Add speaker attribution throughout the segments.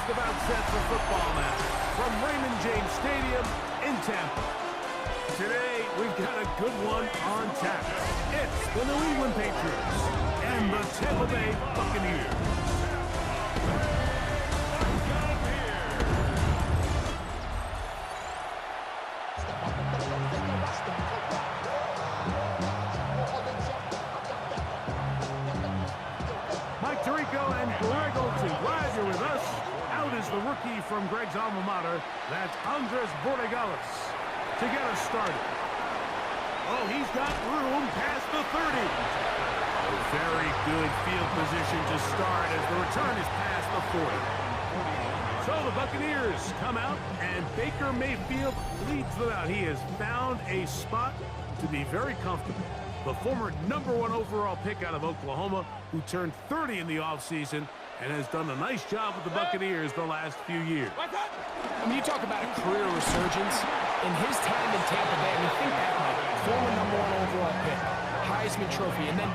Speaker 1: just about set for football now from Raymond James Stadium in Tampa. Today, we've got a good one on tap. It's the New England Patriots and the Tampa Bay Buccaneers. Mike Tirico and Greg Olsen, glad you're with us. Out is the rookie from Greg's alma mater. That's Andres Borregales to get us started. Oh, he's got room past the 30. A very good field position to start as the return is past the 40. So the Buccaneers come out, and Baker Mayfield leads them out. He has found a spot to be very comfortable. The former #1 overall pick out of Oklahoma, who turned 30 in the offseason and has done a nice job with the Buccaneers the last few years.
Speaker 2: I mean, you talk about a career resurgence. In his time in Tampa Bay, I mean, think back, like, former #1 overall pick, Heisman Trophy, and then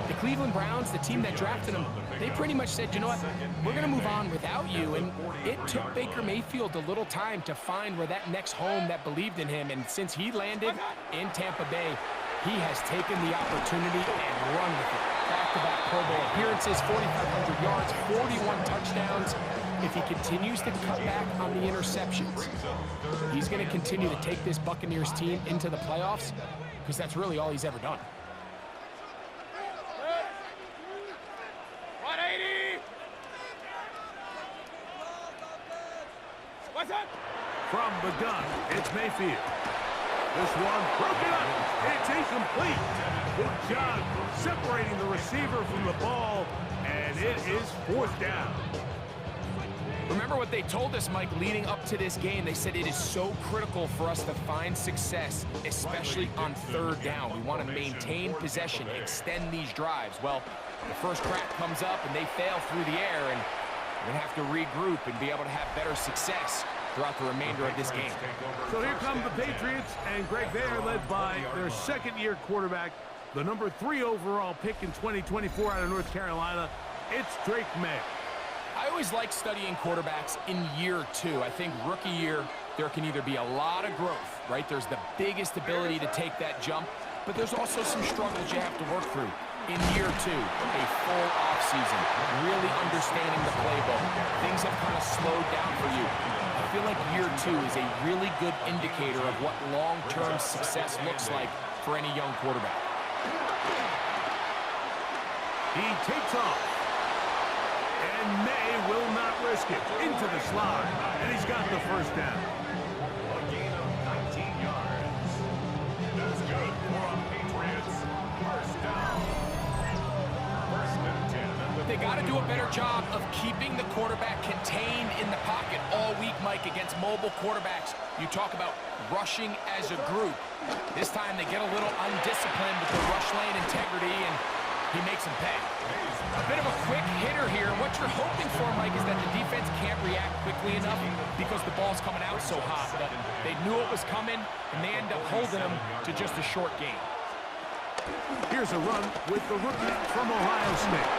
Speaker 2: the Cleveland Browns, the team that drafted him, they pretty much said, you know what, we're going to move on without you. And it took Baker Mayfield a little time to find where that next home that believed in him. And since he landed in Tampa Bay, he has taken the opportunity and run with it. Back-to-back Pro Bowl appearances, 4,500 yards, 41 touchdowns. If he continues to cut back on the interceptions, he's going to continue to take this Buccaneers team into the playoffs, because that's really all he's ever done.
Speaker 3: 180. What's up?
Speaker 1: From the gun, it's Mayfield. This one broken up. It's incomplete. Good job separating the receiver from the ball, and it is 4th down.
Speaker 2: Remember what they told us, Mike, leading up to this game. They said it is so critical for us to find success, especially on 3rd down. We want to maintain possession, extend these drives. Well, the first crack comes up, and they fail through the air, and we're going to have to regroup and be able to have better success throughout the remainder of this game.
Speaker 1: So here come the Patriots, and Greg, they are led by their second-year quarterback, the #3 overall pick in 2024 out of North Carolina. It's Drake May.
Speaker 2: I always like studying quarterbacks in year 2. I think rookie year, there can either be a lot of growth, right? There's the biggest ability to take that jump, but there's also some struggles you have to work through. In year 2, a full offseason, really understanding the playbook. Things have kind of slowed down for you. I feel like year 2 is a really good indicator of what long-term success looks like for any young quarterback.
Speaker 1: He takes off. And May will not risk it. Into the slide. And he's got the 1st down.
Speaker 3: A gain of 19 yards. That's good for a Patriots 1st down. 1st and 10.
Speaker 2: They got to do a better job of keeping the quarterback contained in the pocket all week, Mike, against mobile quarterbacks. You talk about rushing as a group. This time they get a little undisciplined with the rush lane integrity, and he makes them pay. A bit of a quick hitter here. What you're hoping for, Mike, is that the defense can't react quickly enough because the ball's coming out so hot. But they knew it was coming, and they end up holding them to just a short game.
Speaker 1: Here's a run with the rookie from Ohio State.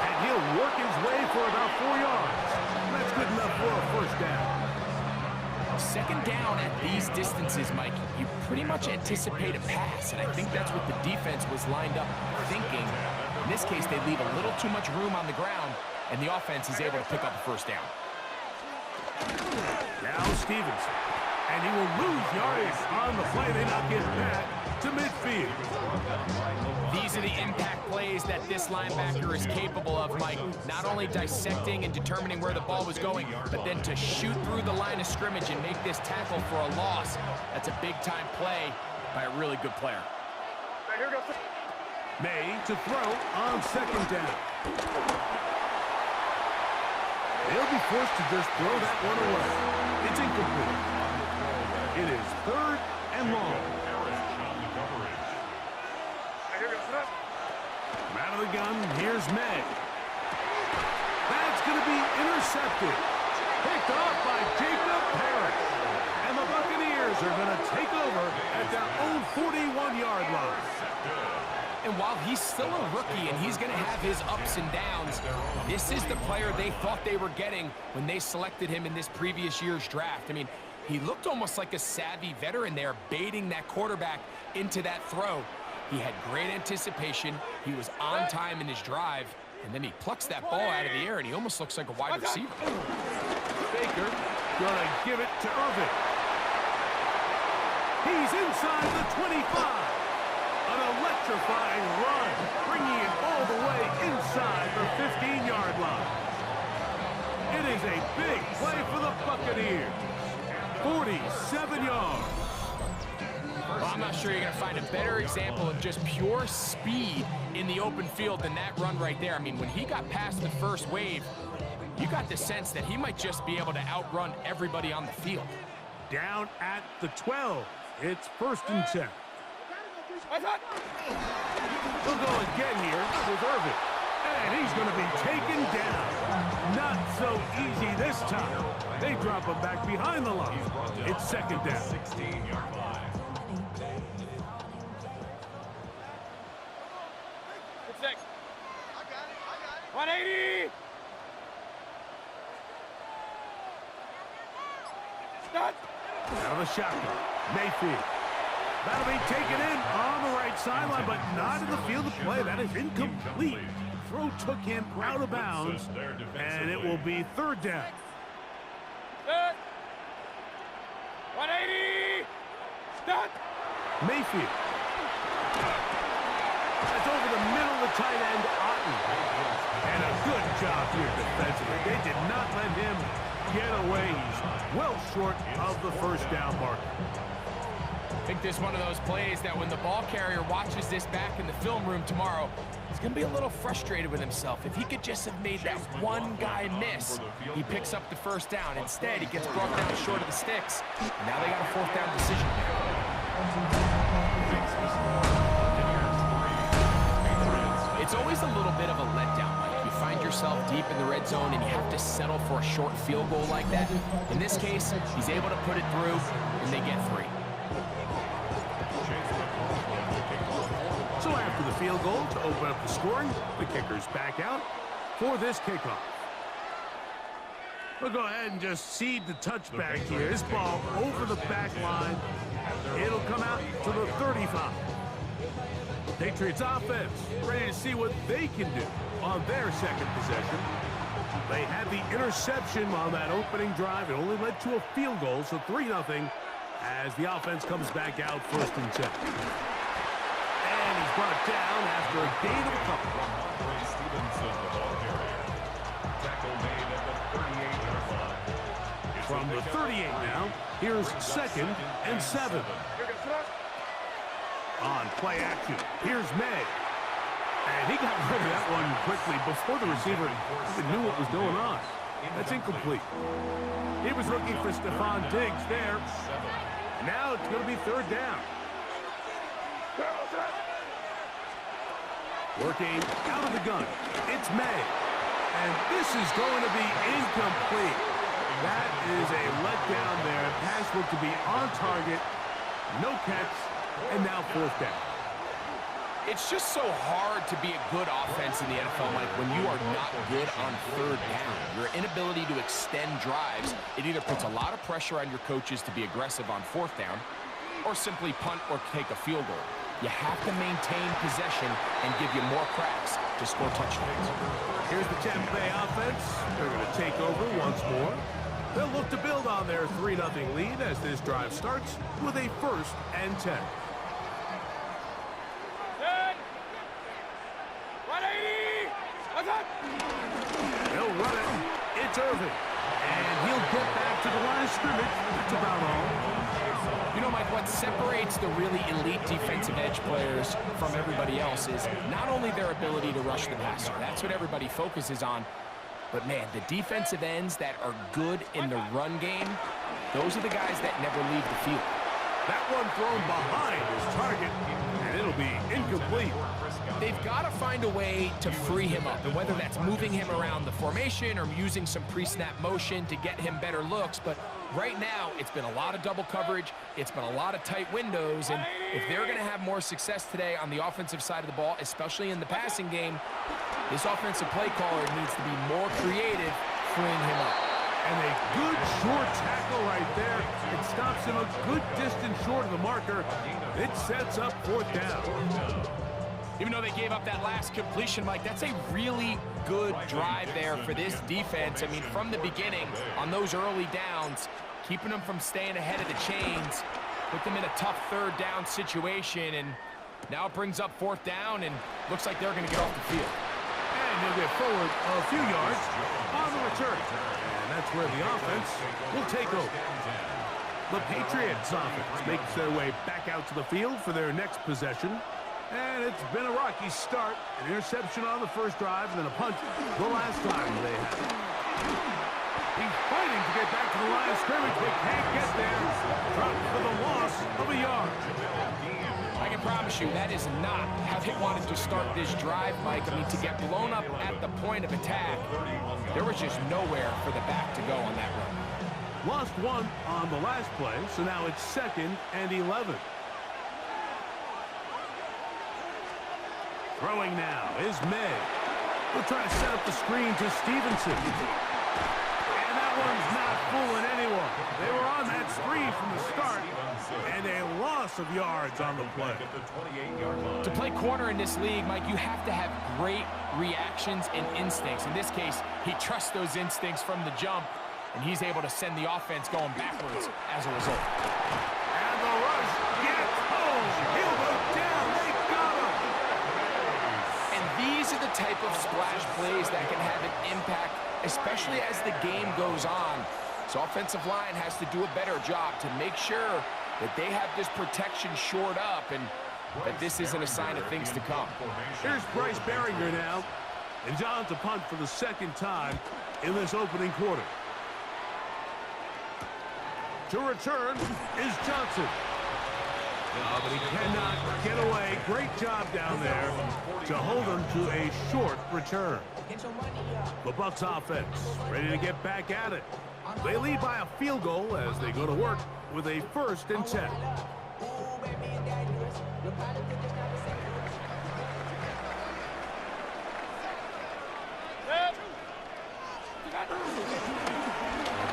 Speaker 1: And he'll work his way for about 4 yards. That's good enough for a 1st down.
Speaker 2: 2nd down at these distances, Mike, you pretty much anticipate a pass, and I think that's what the defense was lined up thinking. In this case, they leave a little too much room on the ground, and the offense is able to pick up a 1st down.
Speaker 1: Now Stevenson. And he will lose yards on the play. They not get back to midfield.
Speaker 2: These are the impact plays that this linebacker is capable of, Mike. Not only dissecting and determining where the ball was going, but then to shoot through the line of scrimmage and make this tackle for a loss. That's a big-time play by a really good player.
Speaker 1: May to throw on 2nd down. They'll be forced to just throw that one away. It's incomplete. It is 3rd and long. From out of the gun, here's May. That's going to be intercepted. Picked off by Jacob Harris. And the Buccaneers are going to take over at their own 41-yard line.
Speaker 2: And while he's still a rookie and he's going to have his ups and downs, this is the player they thought they were getting when they selected him in this previous year's draft. I mean, he looked almost like a savvy veteran there, baiting that quarterback into that throw. He had great anticipation. He was on time in his drive. And then he plucks that ball out of the air, and he almost looks like a wide receiver.
Speaker 1: Baker gonna give it to Irvin. He's inside the 25. An electrifying run, bringing it all the way inside the 15-yard line. It is a big play for the Buccaneers. 47 yards.
Speaker 2: Well, I'm not sure you're going to find a better example of just pure speed in the open field than that run right there. I mean, when he got past the first wave, you got the sense that he might just be able to outrun everybody on the field.
Speaker 1: Down at the 12. It's 1st and 10. We'll go again here with Irvin. And he's going to be taken down. Not so easy this time. They drop him back behind the line. It's 2nd down.
Speaker 3: 16-yard line.
Speaker 4: 180! Stop!
Speaker 1: Out of the shotgun. Mayfield. That'll be taken in on the right sideline, but not in the field of play. That is incomplete. Throw took him out of bounds, and it will be 3rd down.
Speaker 4: Set! 180! Stop!
Speaker 1: Mayfield. That's over the middle of the tight end, Otten. And a good job here defensively. They did not let him get away. He's well short of the 1st down marker.
Speaker 2: I think this is one of those plays that when the ball carrier watches this back in the film room tomorrow, he's going to be a little frustrated with himself. If he could just have made that one guy miss, he picks up the 1st down. Instead, he gets brought down short of the sticks. And now they got a 4th down decision. It's always a little bit of a letdown. You find yourself deep in the red zone and you have to settle for a short field goal like that. In this case, he's able to put it through, and they get 3.
Speaker 1: So after the field goal to open up the scoring, the kicker's back out for this kickoff. We'll go ahead and just seed the touchback here. This ball over the back line. It'll come out to the 35. Patriots offense ready to see what they can do on their 2nd possession. They had the interception on that opening drive. It only led to a field goal, so 3-0 as the offense comes back out 1st and 10. And he's brought down after a gain of a couple. From the 38 now, here's 2nd and 7. On play action, here's May. And he got rid of that one quickly before the receiver even knew what was going on. That's incomplete. He was looking for Stephon Diggs there. Now it's going to be 3rd down. Working out of the gun. It's May. And this is going to be incomplete. That is a letdown there. Pass looked to be on target. No catch. And now 4th down.
Speaker 2: It's just so hard to be a good offense in the NFL, Mike, when you are not good on 3rd down. Your inability to extend drives, it either puts a lot of pressure on your coaches to be aggressive on 4th down, or simply punt or take a field goal. You have to maintain possession and give you more cracks to score touchdowns.
Speaker 1: Here's the Tampa Bay offense. They're going to take over once more. They'll look to build on their 3-0 lead as this drive starts with a 1st and 10.
Speaker 4: 180! What's up?
Speaker 1: They'll run it. It's Irvin. And he'll get back to the line of scrimmage. That's about all.
Speaker 2: You know, Mike, what separates the really elite defensive edge players from everybody else is not only their ability to rush the passer. That's what everybody focuses on. But, man, the defensive ends that are good in the run game, those are the guys that never leave the field.
Speaker 1: That one thrown behind his target, and it'll be incomplete.
Speaker 2: They've got to find a way to free him up, and whether that's moving him around the formation or using some pre-snap motion to get him better looks. But right now, it's been a lot of double coverage. It's been a lot of tight windows, and if they're going to have more success today on the offensive side of the ball, especially in the passing game, this offensive play caller needs to be more creative, freeing him up.
Speaker 1: And a good short tackle right there. It stops him a good distance short of the marker. It sets up 4th down.
Speaker 2: Even though they gave up that last completion, Mike, that's a really good drive there for this defense. I mean, from the beginning, on those early downs, keeping them from staying ahead of the chains, put them in a tough 3rd down situation, and now it brings up 4th down, and looks like they're going to get off the field.
Speaker 1: And he'll get forward a few yards on the return. And that's where the offense will take over. The Patriots offense makes their way back out to the field for their next possession. And it's been a rocky start. An interception on the first drive and then a punt the last time they had it. He's fighting to get back to the line of scrimmage, but can't get there. Dropped for the loss of a yard.
Speaker 2: I can promise you that is not how they wanted to start this drive, Mike. I mean, to get blown up at the point of attack, there was just nowhere for the back to go on that run.
Speaker 1: Lost 1 on the last play, so now it's 2nd and 11. Throwing now is May. We'll try to set up the screen to Stevenson. And that one's not fooling anyone. They were on that screen from the start, and a loss of yards on the play.
Speaker 2: To play corner in this league, Mike, you have to have great reactions and instincts. In this case, he trusts those instincts from the jump, and he's able to send the offense going backwards as a result.
Speaker 1: And the rush gets home. He'll go down. They got him.
Speaker 2: And these are the type of splash plays that can have an impact, especially as the game goes on. So offensive line has to do a better job to make sure that they have this protection shored up and that this isn't a sign of things to come.
Speaker 1: Here's Bryce Baringer now. And John to punt for the 2nd time in this opening quarter. To return is Johnson. Oh, but he cannot get away. Great job down there to hold him to a short return. The Bucs offense ready to get back at it. They lead by a field goal as they go to work with a 1st and 10. The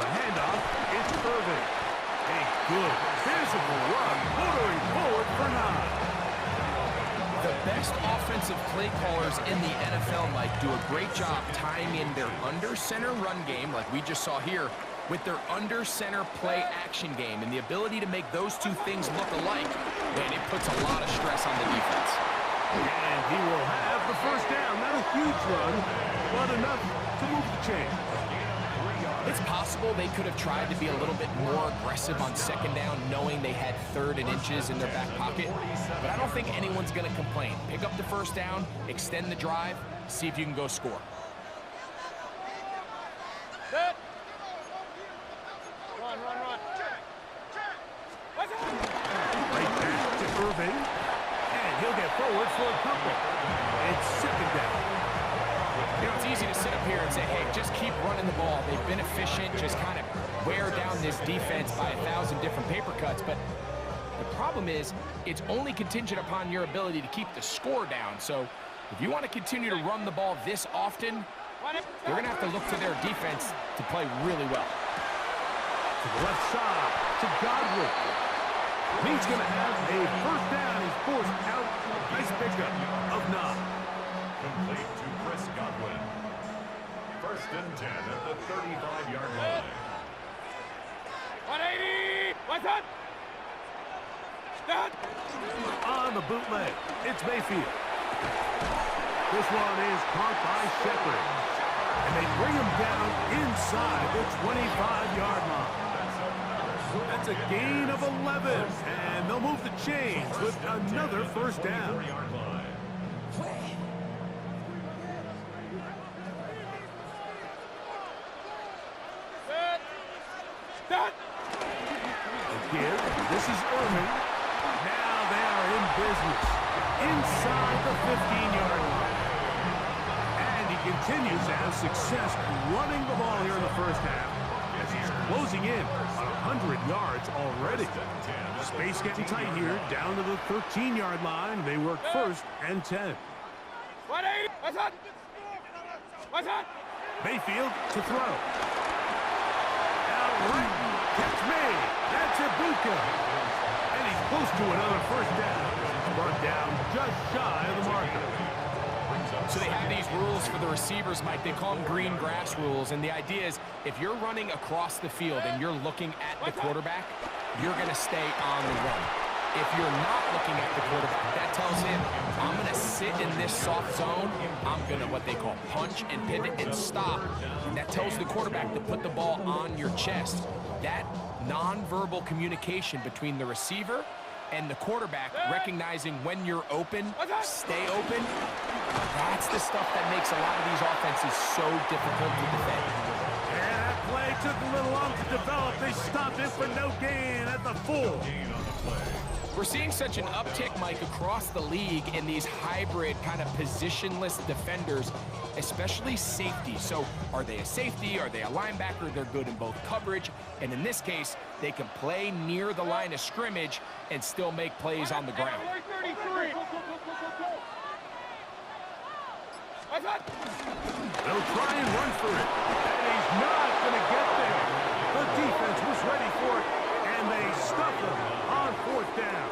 Speaker 1: handoff is Irving. A good physical run, motoring forward for 9.
Speaker 2: The best offensive play callers in the NFL, Mike, do a great job tying in their under-center run game, like we just saw here, with their under-center play action game. And the ability to make those two things look alike, man, it puts a lot of stress on the defense.
Speaker 1: And he will have the 1st down. Not a huge run, but enough to move the chain.
Speaker 2: It's possible they could have tried to be a little bit more aggressive on 2nd down, knowing they had 3rd and inches in their back pocket. But I don't think anyone's going to complain. Pick up the 1st down, extend the drive, see if you can go score.
Speaker 4: Set. Run.
Speaker 1: Right back to Irving. And he'll get forward for a couple. It's 2nd down.
Speaker 2: You know, it's easy to sit up here and say, hey, just keep running the ball. They've been efficient, just kind of wear down this defense by 1,000 different paper cuts. But the problem is, it's only contingent upon your ability to keep the score down. So if you want to continue to run the ball this often, they're going to have to look to their defense to play really well.
Speaker 1: To the left side, to Godwin. He's going to have a 1st down. He's forced out. Nice pickup of 9.
Speaker 3: Complete to Chris Godwin. 1st and 10 at the 35-yard line.
Speaker 4: 180. What's that? That.
Speaker 1: On the bootleg, it's Mayfield. This one is caught by Shepard. And they bring him down inside the 25-yard line. That's a gain of 11. And they'll move the chains with another 1st down. Again, this is Irving. Now they are in business inside the 15-yard line. And he continues to have success running the ball here in the first half, as he's closing in on 100 yards already. Space getting tight here, down to the 13-yard line. They work first and 10.
Speaker 4: 180. What's up? What's up?
Speaker 1: Mayfield to throw. Outright catch made. That's H.B.I.C. And he's close to another first down. He's brought down just shy of the marker.
Speaker 2: So they have these rules for the receivers, Mike. They call them green grass rules. And the idea is if you're running across the field and you're looking at the quarterback, you're going to stay on the run. If you're not looking at the quarterback, that tells him, I'm going to sit in this soft zone. I'm going to what they call punch and pivot and stop. And that tells the quarterback to put the ball on your chest. That nonverbal communication between the receiver and the quarterback, recognizing when you're open, stay open, that's the stuff that makes a lot of these offenses so difficult to defend.
Speaker 1: And that play took a little long to develop. They stopped it for no gain at the 4.
Speaker 2: We're seeing such an uptick, Mike, across the league in these hybrid kind of positionless defenders, especially safety. So are they a safety? Are they a linebacker? They're good in both coverage. And in this case, they can play near the line of scrimmage and still make plays on the ground.
Speaker 1: They'll try and run for it. And he's not going to get there. The defense was ready for it, and they stuffed him on 4th down.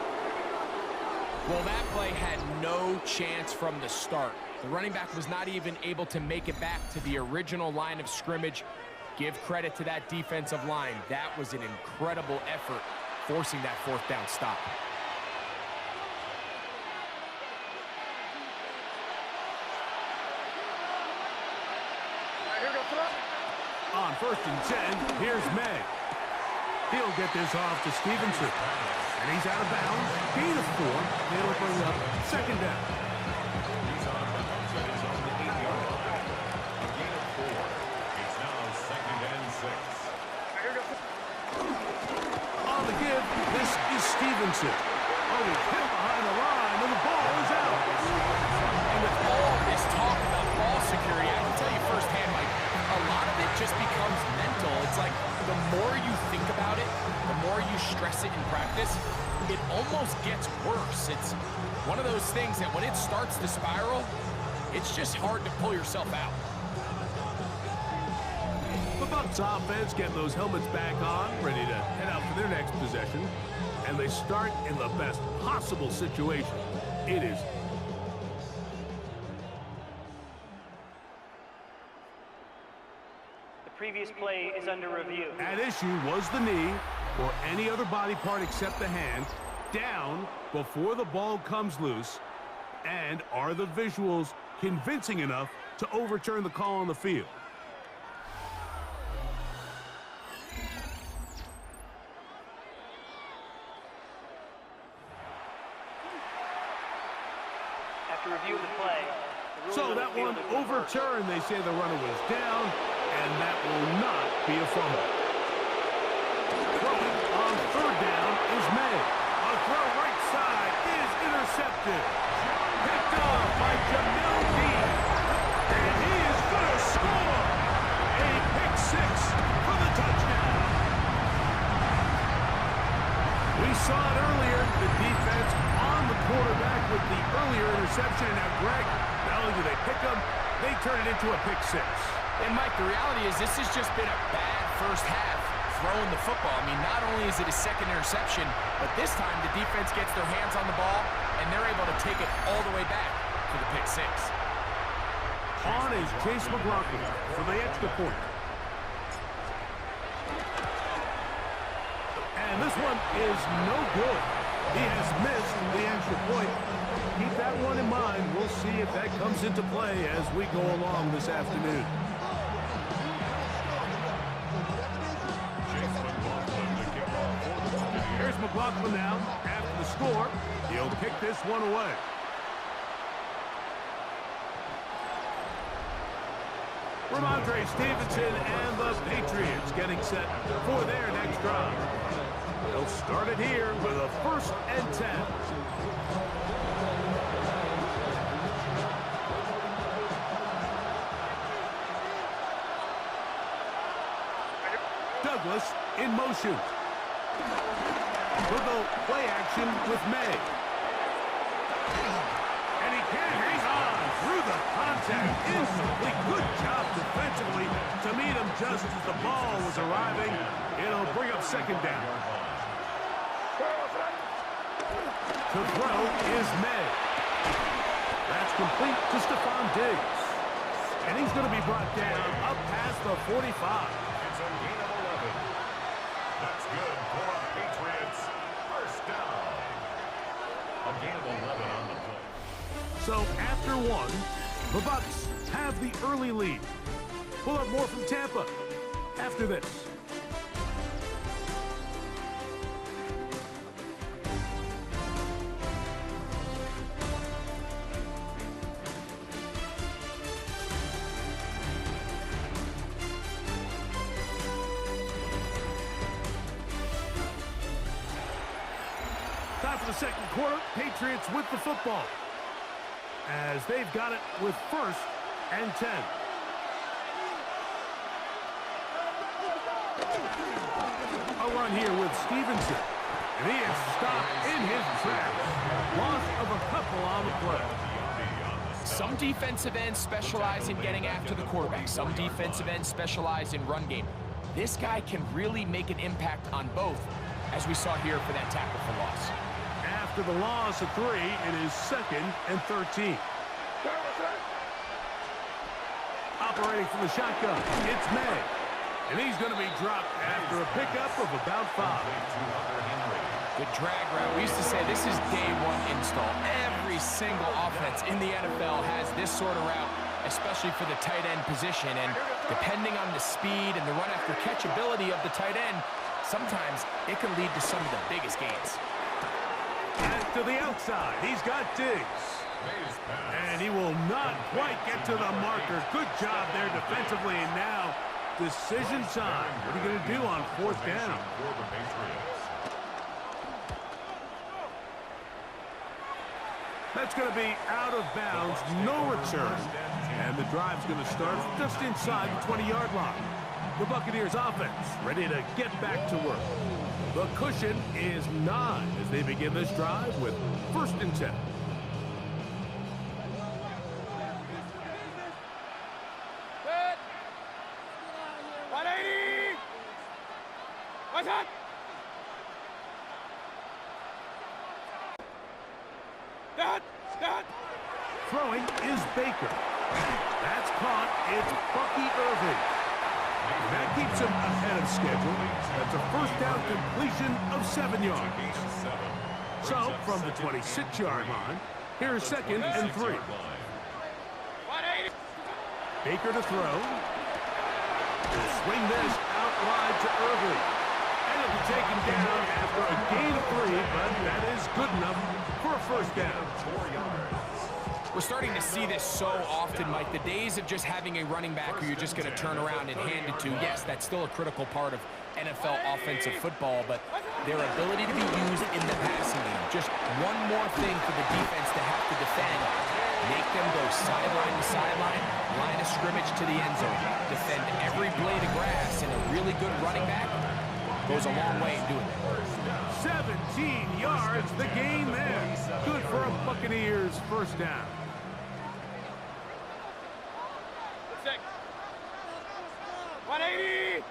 Speaker 2: Well, that play had no chance from the start. The running back was not even able to make it back to the original line of scrimmage. Give credit to that defensive line. That was an incredible effort, forcing that 4th down stop.
Speaker 1: On 1st and 10, here's May. He'll get this off to Stevenson. And he's out of bounds. Gain of 4. They'll bring up 2nd down.
Speaker 3: He's on the bounce and it's on the 8-yard line. A gain of 4. It's now 2nd and 6.
Speaker 1: On the give, this is Stevenson. Oh, he's hit behind the line, and the ball is out.
Speaker 2: And with all this talk about ball security, I can tell you firsthand, Mike, a lot of it just becomes mental. It's like the more you think about it, the more you stress it in practice, it almost gets worse. It's one of those things that when it starts to spiral, it's just hard to pull yourself out.
Speaker 1: The Bucs offense getting those helmets back on, ready to head out for their next possession. And they start in the best possible situation. It is.
Speaker 5: The previous play is under review.
Speaker 1: At issue was the knee, or any other body part except the hand, down before the ball comes loose. And are the visuals convincing enough to overturn the call on the field?
Speaker 5: After reviewing the play, the rules
Speaker 1: So
Speaker 5: of the
Speaker 1: that
Speaker 5: field
Speaker 1: one
Speaker 5: are reversed.
Speaker 1: overturned. They say the runner was down, and that will not be a fumble. Throwing on 3rd down is May. A throw right side is intercepted. Picked off by Jamil Dean. And he is going to score. A pick 6 for the touchdown. We saw it earlier. The defense on the quarterback with the earlier interception. Now, Greg, not only do they pick him, they turn it into a pick 6.
Speaker 2: And, Mike, the reality is this has just been a bad first half throwing the football. I mean, not only is it a 2nd interception, but this time the defense gets their hands on the ball, and they're able to take it all the way back for the pick 6.
Speaker 1: On is Chase McLaughlin for the extra point. And this one is no good. He has missed the extra point. Keep that one in mind. We'll see if that comes into play as we go along this afternoon. Here's McLaughlin now. After the score, he'll pick this one away. Ramondre Stevenson and the Patriots getting set for their next drive. They'll start it here with a 1st and 10. Douglas in motion. We'll go play action with May. And he can't hang on through the contact. Incomplete. Good job defensively to meet him just as the ball was arriving. It'll bring up second down. To throw is May. That's complete to Stephon Diggs. And he's going to be brought down up past the 45.
Speaker 3: It's a gain of 11. That's good for a Patriots first down. A gain of 11 on the play.
Speaker 1: So after one, the Bucs have the early lead. We'll have more from Tampa after this. Time for the second quarter. Patriots with the football, as they've got it with 1st and 10. A run here with Stevenson. And he is stopped in his tracks. Loss of a couple on the play.
Speaker 2: Some defensive ends specialize in getting after the quarterback. Some defensive ends specialize in run game. This guy can really make an impact on both, as we saw here for that tackle for loss.
Speaker 1: After the loss of 3, it is 2nd and 13. Operating from the shotgun, it's May. And he's going to be dropped after a pickup of about 5.
Speaker 2: Good drag route. We used to say this is day one install. Every single offense in the NFL has this sort of route, especially for the tight end position. And depending on the speed and the run after catch ability of the tight end, sometimes it can lead to some of the biggest gains.
Speaker 1: And to the outside, he's got Diggs. And he will not quite get to the marker. Good job there defensively. And now, decision time. What are you going to do on 4th down? That's going to be out of bounds, no return. And the drive's going to start just inside the 20-yard line. The Buccaneers offense ready to get back to work. The cushion is 9 as they begin this drive with 1st and 10.
Speaker 4: Good. 180. What's up? Dad.
Speaker 1: Throwing is Baker. That's caught. It's Bucky Irving. That keeps him ahead of schedule. That's a 1st down completion of 7 yards. So, from the 26-yard line, here's 2nd and 3.
Speaker 4: 180.
Speaker 1: Baker to throw. He'll swing this out wide to Irving. And it'll be taken down after a gain of 3, but that is good enough for a 1st down.
Speaker 3: 4 yards.
Speaker 2: We're starting to see this so often, Mike. The days of just having a running back who you're just going to turn around and hand it to, yes, that's still a critical part of NFL offensive football, but their ability to be used in the passing game. Just one more thing for the defense to have to defend. Make them go sideline to sideline, line of scrimmage to the end zone. Defend every blade of grass, and a really good running back goes a long way in doing that.
Speaker 1: 17 yards, the gain there. Good for a Buccaneers 1st down.
Speaker 4: 180.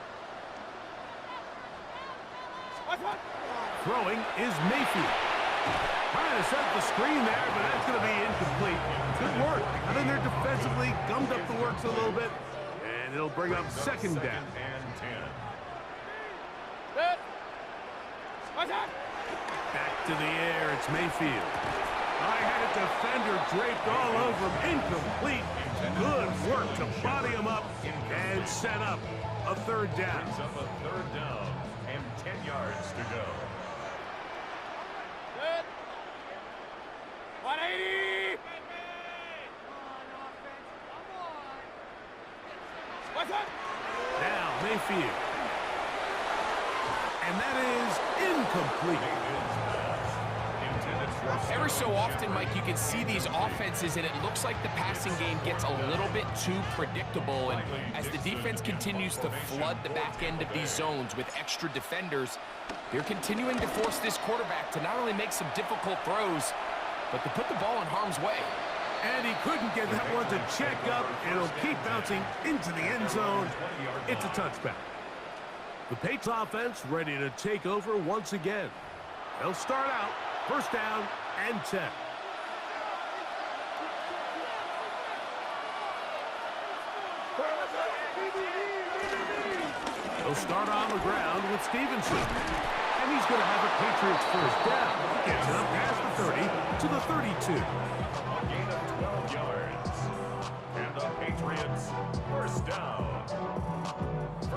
Speaker 1: Throwing is Mayfield. Trying to set the screen there, but that's going to be incomplete. Good work. Got in there defensively, gummed up the works a little bit, and it'll bring up 2nd down.
Speaker 3: And 10.
Speaker 4: Good. What's up?
Speaker 1: Back to the air, it's Mayfield. I had a defender draped all over him. Incomplete. Good work to body him up and set up a 3rd down.
Speaker 3: Brings up a 3rd down and 10 yards to go.
Speaker 4: Good. 180. What's up?
Speaker 1: Now Mayfield. And that is incomplete.
Speaker 3: Intended
Speaker 2: Every so often, Mike, you can see these offenses, and it looks like the passing game gets a little bit too predictable. And as the defense continues to flood the back end of these zones with extra defenders, they're continuing to force this quarterback to not only make some difficult throws, but to put the ball in harm's way.
Speaker 1: And he couldn't get that one to check up. It'll keep bouncing into the end zone. It's a touchback. The Patriots offense ready to take over once again. They'll start out first down and 10. They'll start on the ground with Stevenson. And he's going to have a Patriots first down. Gets it up past the 30 to the 32.
Speaker 3: A gain of 12 yards. And the Patriots first down.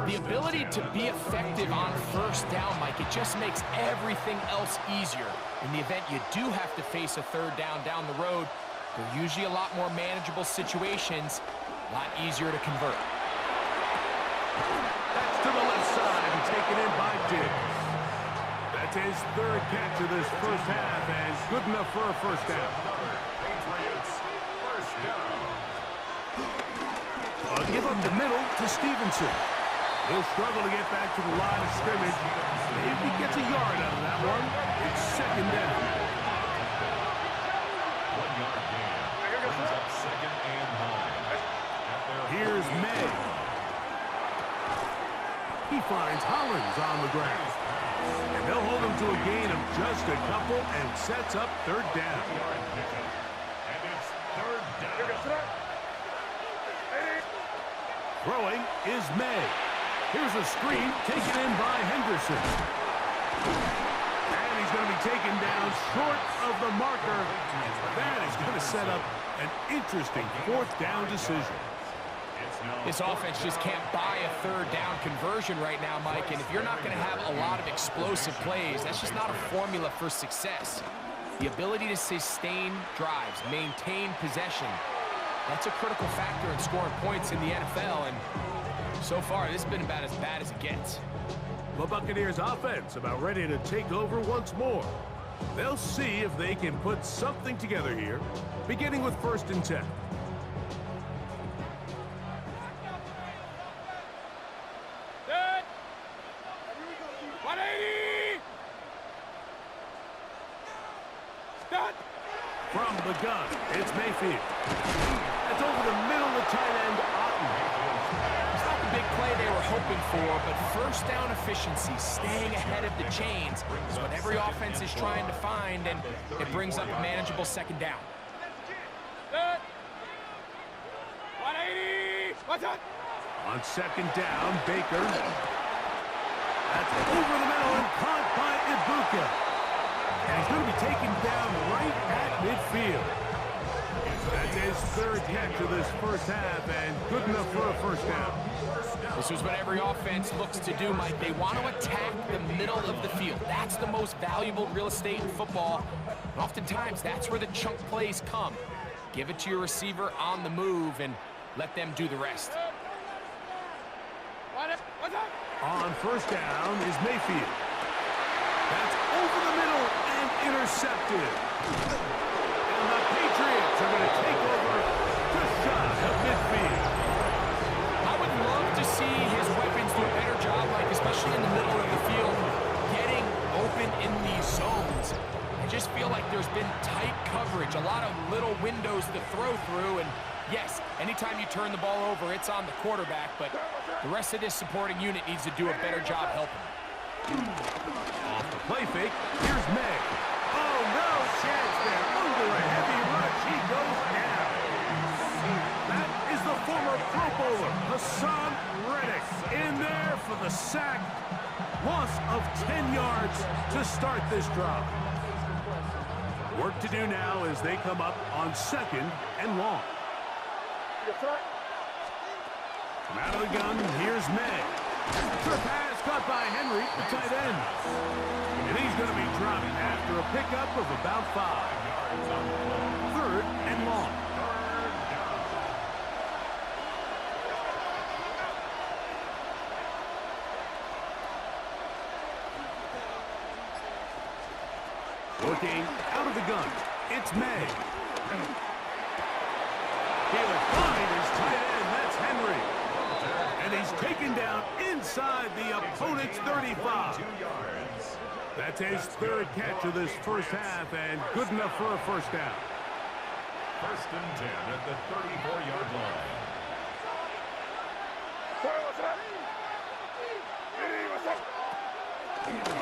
Speaker 2: The ability to be effective on first down, Mike, it just makes everything else easier. In the event you do have to face a third down the road, they're usually a lot more manageable situations, a lot easier to convert.
Speaker 1: That's to the left side and taken in by Diggs. That's his third catch of this first half and good enough for a first down.
Speaker 3: Patriots first down.
Speaker 1: I'll give up the middle to Stevenson. He'll struggle to get back to the line of scrimmage. If he gets a yard out of that one, it's second down.
Speaker 3: 1 yard gain. Brings up second and 9.
Speaker 1: Here's May. He finds Hollins on the ground. And they'll hold him to a gain of just a couple and sets up third down.
Speaker 3: And it's third down.
Speaker 1: Throwing is May. Here's a screen taken in by Henderson. And he's going to be taken down short of the marker. That is going to set up an interesting fourth down decision.
Speaker 2: This offense just can't buy a third down conversion right now, Mike, and if you're not going to have a lot of explosive plays, that's just not a formula for success. The ability to sustain drives, maintain possession, that's a critical factor in scoring points in the NFL, and so far, this has been about as bad as it gets.
Speaker 1: The Buccaneers offense about ready to take over once more. They'll see if they can put something together here, beginning with first and 10.
Speaker 4: Set. 180. Start.
Speaker 1: From the gun, it's Mayfield. That's over the middle of the tight end, Otten.
Speaker 2: Big play they were hoping for, but first down efficiency, staying ahead of the chains, is what every offense is trying to find, and it brings up a manageable second down.
Speaker 4: Set. 180. Watch out.
Speaker 1: On second down, Baker. That's over the middle and caught by Ibuka. And he's going to be taken down right at midfield. That's his third catch of this first half and good enough for a first down.
Speaker 2: This is what every offense looks to do, Mike. They want to attack the middle of the field. That's the most valuable real estate in football. And oftentimes, that's where the chunk plays come. Give it to your receiver on the move and let them do the rest.
Speaker 4: Watch out.
Speaker 1: On first down is Mayfield. That's over the middle and intercepted. And the Patriots are going to take over just shy of midfield.
Speaker 2: I would love to see his weapons do a better job, like especially in the middle of the field, getting open in these zones. I just feel like there's been tight coverage, a lot of little windows to throw through, and yes, anytime you turn the ball over, it's on the quarterback, but the rest of this supporting unit needs to do a better job helping.
Speaker 1: Off the play fake, here's May. Oh, no chance there. Under a heavy rush, he goes down. That is the former Pro Bowler, Hassan Reddick, in there for the sack. Loss of 10 yards to start this drive. Work to do now as they come up on second and long. From out of the gun, here's May. Sure pass caught by Henry, the tight end. And he's going to be dropped after a pickup of about 5. Third and long. Working out of the gun, it's May. He'll find his tight end, that's Henry. And he's taken down inside the opponent's 35. That's his third catch of this first half, and good enough for a first down.
Speaker 3: First and 10 at the 34-yard line.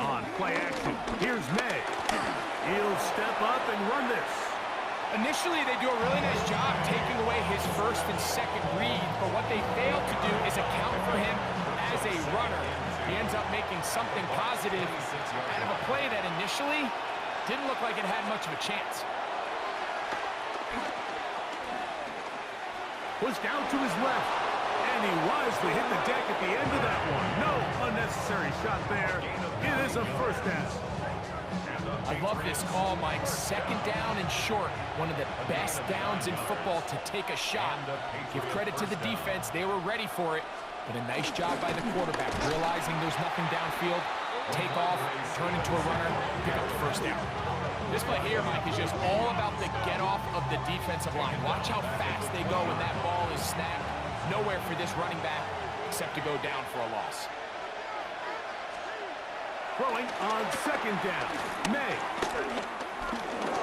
Speaker 1: On play action, here's May. He'll step up and run this.
Speaker 2: Initially, they do a really nice job taking away his first and second read, but what they fail to do is account for him as a runner. He ends up making something positive out of a play that initially didn't look like it had much of a chance.
Speaker 1: Was down to his left, and he wisely hit the deck at the end of that one. No unnecessary shot there. It is a first down.
Speaker 2: I love this call, Mike. Second down and short. One of the best downs in football to take a shot. Give credit to the defense. They were ready for it. But a nice job by the quarterback, realizing there's nothing downfield. Take off, turn into a runner, pick up the first down. This play here, Mike, is just all about the get-off of the defensive line. Watch how fast they go when that ball is snapped. Nowhere for this running back except to go down for a loss.
Speaker 1: Throwing on second down, May.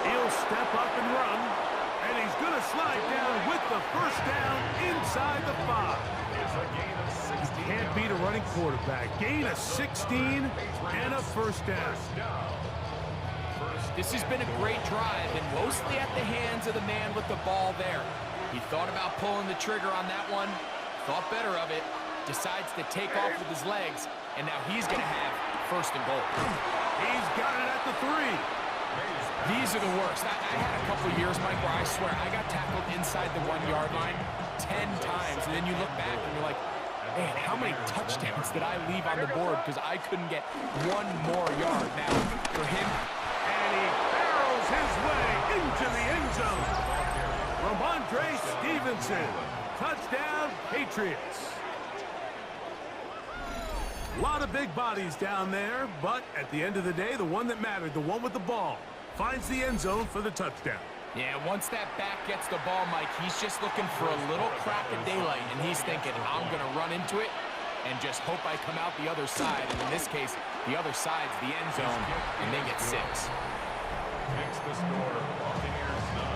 Speaker 1: He'll step up and run, and he's going to slide down with the first down inside the 5. Can't beat a running quarterback. Gain of 16 and a first down.
Speaker 2: This has been a great drive, and mostly at the hands of the man with the ball there. He thought about pulling the trigger on that one, thought better of it, decides to take off with his legs, and now he's going to have first and goal.
Speaker 1: He's got it at the 3.
Speaker 2: These are the worst. I had a couple years, Mike, where I swear I got tackled inside the 1-yard line 10 times, and then you look back and you're like, man, how many touchdowns did I leave on the board because I couldn't get one more yard? Now, for him,
Speaker 1: and he barrels his way into the end zone. Ramondre Stevenson, touchdown, Patriots. A lot of big bodies down there, but at the end of the day, the one that mattered, the one with the ball, finds the end zone for the touchdown.
Speaker 2: yeah, once that back gets the ball, Mike, he's just looking for a little crack of daylight, and he's thinking, I'm going to run into it and just hope I come out the other side. And in this case, the other side's the end zone, and they get 6.
Speaker 3: Makes the score Buccaneers 9,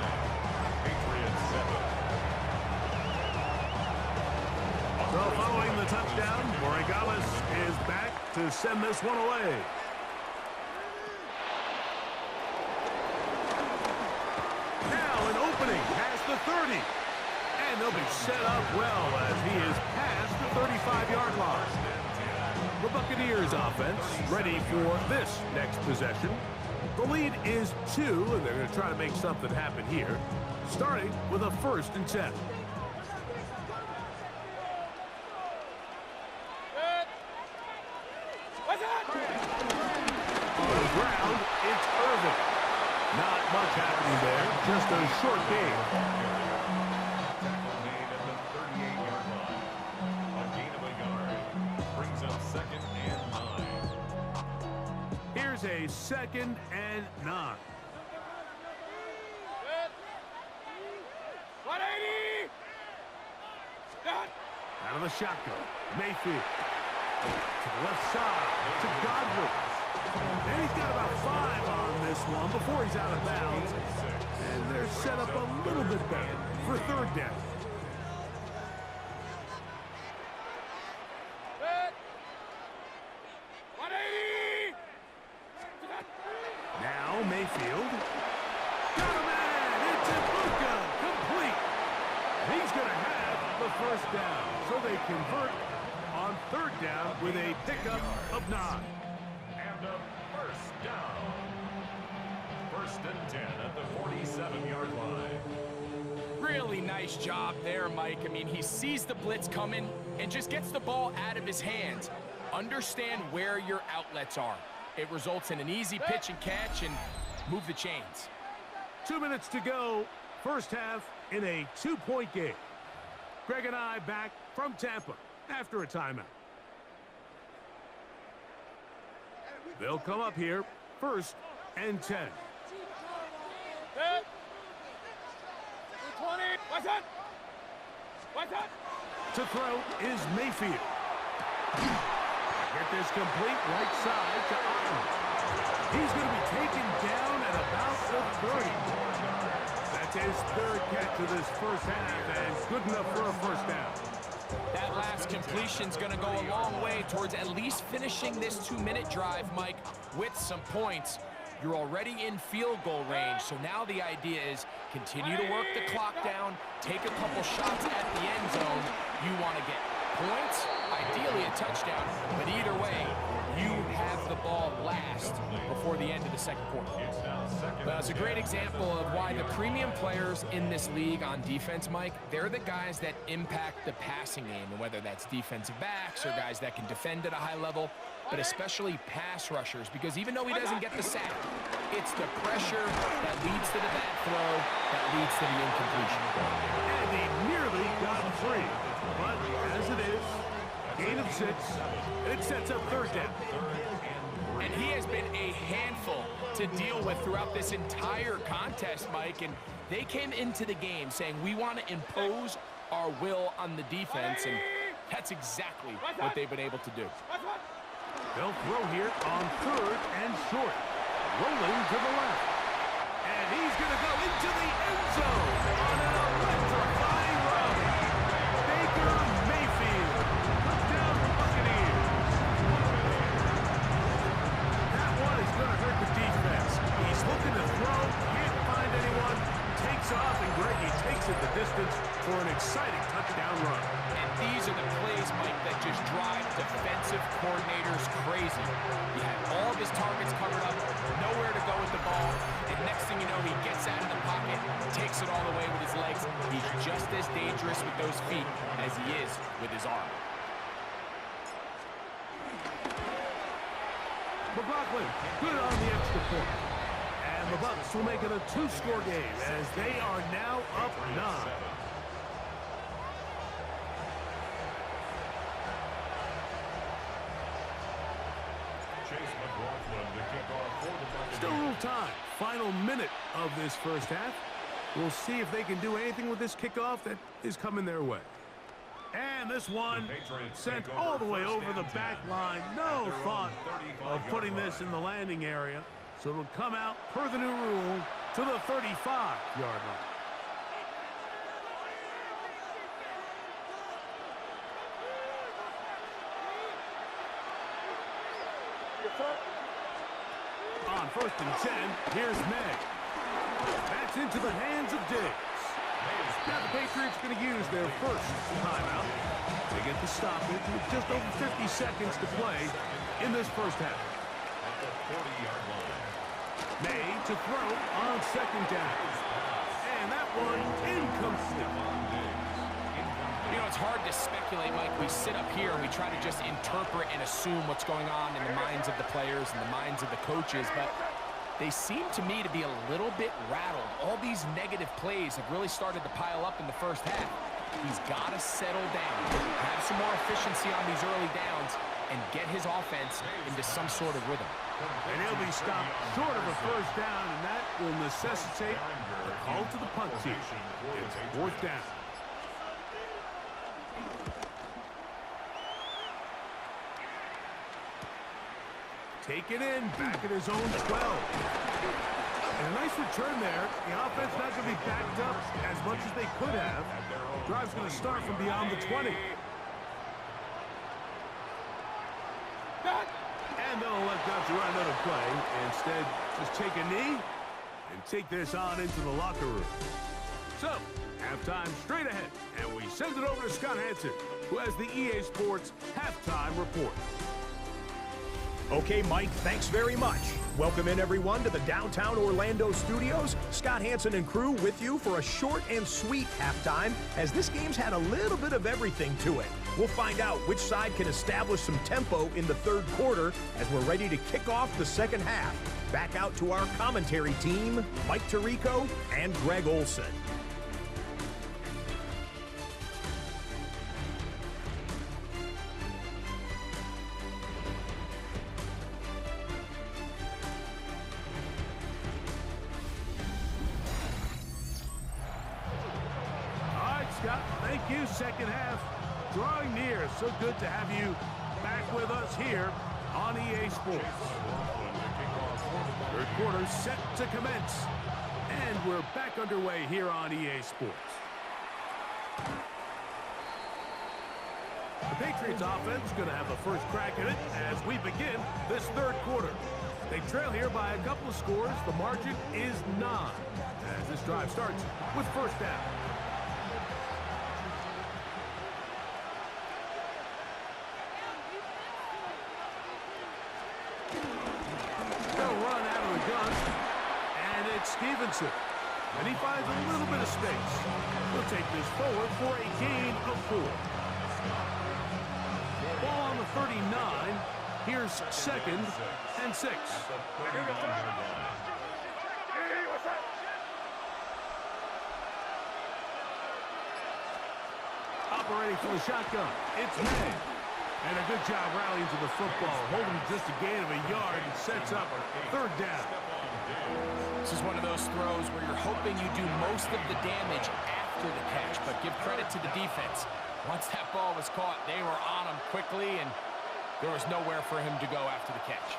Speaker 3: Patriots 7.
Speaker 1: So following the touchdown, Borregales is back to send this one away. Now an opening past the 30. And they'll be set up well as he is past the 35-yard line. The Buccaneers offense ready for this next possession. The lead is 2, and they're going to try to make something happen here, starting with a 1st and 10. On the ground, it's Irvin. Not much happening there, just a short game.
Speaker 3: Tackle made at the 38-yard line. A gain of a yard brings up 2nd and 9.
Speaker 1: Here's a 2nd and 9.
Speaker 4: 180! Done!
Speaker 1: Out of the shotgun, Mayfield. To the left side, to Godwin. And he's got about 5 on this one before he's out of bounds. And they're set up a little bit better for 3rd down.
Speaker 4: Good! 180!
Speaker 1: Now Mayfield. Got a man! It's Ibuka! Complete! He's going to have the first down. So they convert on 3rd down with a pickup of 9.
Speaker 3: And a first down. 1st and 10 at the 47-yard line.
Speaker 2: Really nice job there, Mike. I mean, he sees the blitz coming and just gets the ball out of his hands. Understand where your outlets are. It results in an easy pitch and catch and move the chains.
Speaker 1: 2 minutes to go. First half in a 2-point game. Greg and I back from Tampa after a timeout. They'll come up here 1st and 10.
Speaker 4: What's that? What's that?
Speaker 1: To throw is Mayfield. Get this complete right side to Otten. He's going to be taken down at about the 30. That's his third catch of this first half, and good enough for a first down.
Speaker 2: That last completion's going to go a long way towards at least finishing this 2-minute drive, Mike, with some points. You're already in field goal range, so now the idea is continue to work the clock down, take a couple shots at the end zone. You want to get points, ideally a touchdown, but either way, you have the ball last before the end of the second quarter. Well, it's a great example of why the premium players in this league on defense, Mike, they're the guys that impact the passing game, and whether that's defensive backs or guys that can defend at a high level, but especially pass rushers, because even though he doesn't get the sack, it's the pressure that leads to the bad throw that leads to the incompletion.
Speaker 1: And he nearly got free. But as it is, gain of 6, it sets up third down.
Speaker 2: And he has been a handful to deal with throughout this entire contest, Mike, and they came into the game saying we want to impose our will on the defense, and that's exactly what they've been able to do.
Speaker 1: They'll throw here on third and short. Rolling to the left. And he's going to go into the end zone on an electrifying run. Baker Mayfield. Touchdown Buccaneers. That one is going to hurt the defense. He's looking to throw, can't find anyone, takes off, and Greggy takes it the distance for an exciting touchdown run.
Speaker 2: And these are the plays, Mike, that just drive defensive coordinators crazy. You had all of his targets covered up, nowhere to go with the ball, and next thing you know, he gets out of the pocket, takes it all the way with his legs. He's just as dangerous with those feet as he is with his arm.
Speaker 1: McLaughlin, good on the extra point. And the Bucs will make it a 2-score game as they are now up 9. Still a little time. Final minute of this first half. We'll see if they can do anything with this kickoff that is coming their way. And this one sent all the way over the back line. No thought of putting this in the landing area. So it'll come out per the new rule to the 35-yard line. On 1st and 10, here's May. That's into the hands of Diggs. Now the Patriots are going to use their first timeout. They get the stoppage with just over 50 seconds to play in this first half. May to throw on 2nd down. And that one incomplete.
Speaker 2: You know, it's hard to speculate, Mike. We sit up here and we try to just interpret and assume what's going on in the minds of the players and the minds of the coaches, but they seem to me to be a little bit rattled. All these negative plays have really started to pile up in the first half. He's got to settle down, have some more efficiency on these early downs, and get his offense into some sort of rhythm.
Speaker 1: And he'll be stopped short of a first down, and that will necessitate a call to the punt team. It's 4th down. Take it in, back at his own 12. And a nice return there. The offense not going to be backed up as much as they could have. Drive's going to start from beyond the 20. And they'll let Dutch run another play. Instead, just take a knee and take this on into the locker room. So, halftime straight ahead. And we send it over to Scott Hansen, who has the EA Sports Halftime Report.
Speaker 6: Okay, Mike, thanks very much. Welcome in, everyone, to the downtown Orlando studios. Scott Hansen and crew with you for a short and sweet halftime, as this game's had a little bit of everything to it. We'll find out which side can establish some tempo in the third quarter as we're ready to kick off the second half. Back out to our commentary team, Mike Tirico and Greg Olson.
Speaker 1: Thank you, second half. Drawing near. So good to have you back with us here on EA Sports. Third quarter set to commence. And we're back underway here on EA Sports. The Patriots offense is going to have the first crack at it as we begin this third quarter. They trail here by a couple of scores. The margin is 9 as this drive starts with first down. They'll run out of the gun, and it's Stevenson. And he finds a little bit of space. He'll take this forward for a gain of 4. Ball on the 39. Here's 2nd and 6. Operating for the shotgun. It's May. And a good job rallying to the football. Holding just a gain of a yard and sets up third down.
Speaker 2: This is one of those throws where you're hoping you do most of the damage after the catch, but give credit to the defense. Once that ball was caught, they were on him quickly, and there was nowhere for him to go after the catch.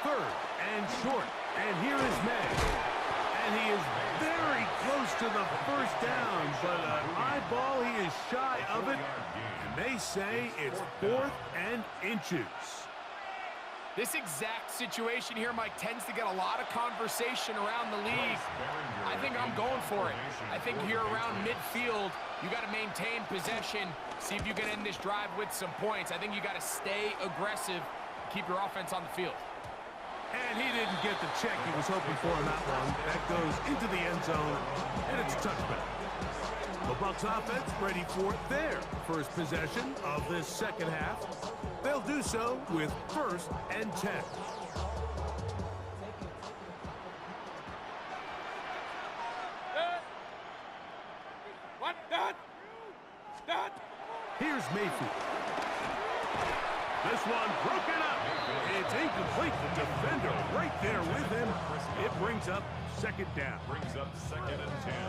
Speaker 1: Third and short. And here is May. And he is very close to the first down, but an eyeball, he is shy of it. And they say it's 4th and inches.
Speaker 2: This exact situation here, Mike, tends to get a lot of conversation around the league. I think I'm going for it. I think here around midfield, you got to maintain possession, see if you can end this drive with some points. I think you got to stay aggressive, keep your offense on the field.
Speaker 1: And he didn't get the check he was hoping for on that one. That goes into the end zone, and it's a touchback. The Bucs offense ready for their first possession of this second half. They'll do so with 1st and 10.
Speaker 4: What? Done.
Speaker 1: Here's Mayfield. This one broken up. It's incomplete. The defender right there with him. It brings up 2nd down.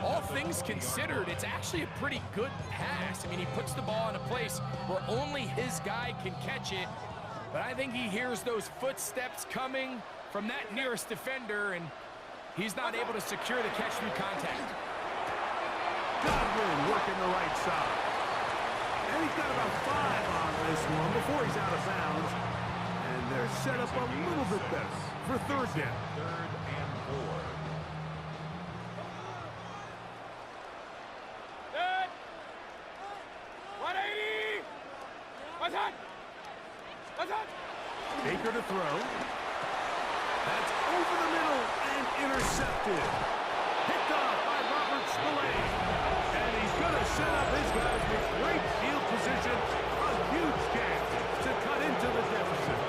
Speaker 2: All things considered, it's actually a pretty good pass. I mean, he puts the ball in a place where only his guy can catch it. But I think he hears those footsteps coming from that nearest defender, and he's not able to secure the catch through contact.
Speaker 1: Godwin working the right side. And he's got about 5 on this one before he's out of bounds. And they're set up a little bit better for 3rd down.
Speaker 3: 3rd and 4.
Speaker 4: Good. 180. What's that?
Speaker 1: Baker to throw. That's over the middle and intercepted. Picked off by Robert Spillane. And he's going to set up his guys with great field position. A huge game to cut into the deficit.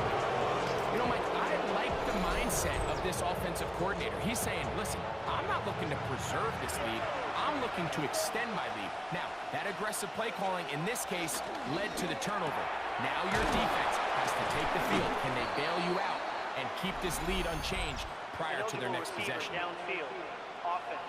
Speaker 2: You know, Mike, I like the mindset of this offensive coordinator. He's saying, listen, I'm not looking to preserve this lead. I'm looking to extend my lead. Now, that aggressive play calling in this case led to the turnover. Now your defense has to take the field. Can they bail you out and keep this lead unchanged prior to their next possession?
Speaker 5: Downfield. Offense.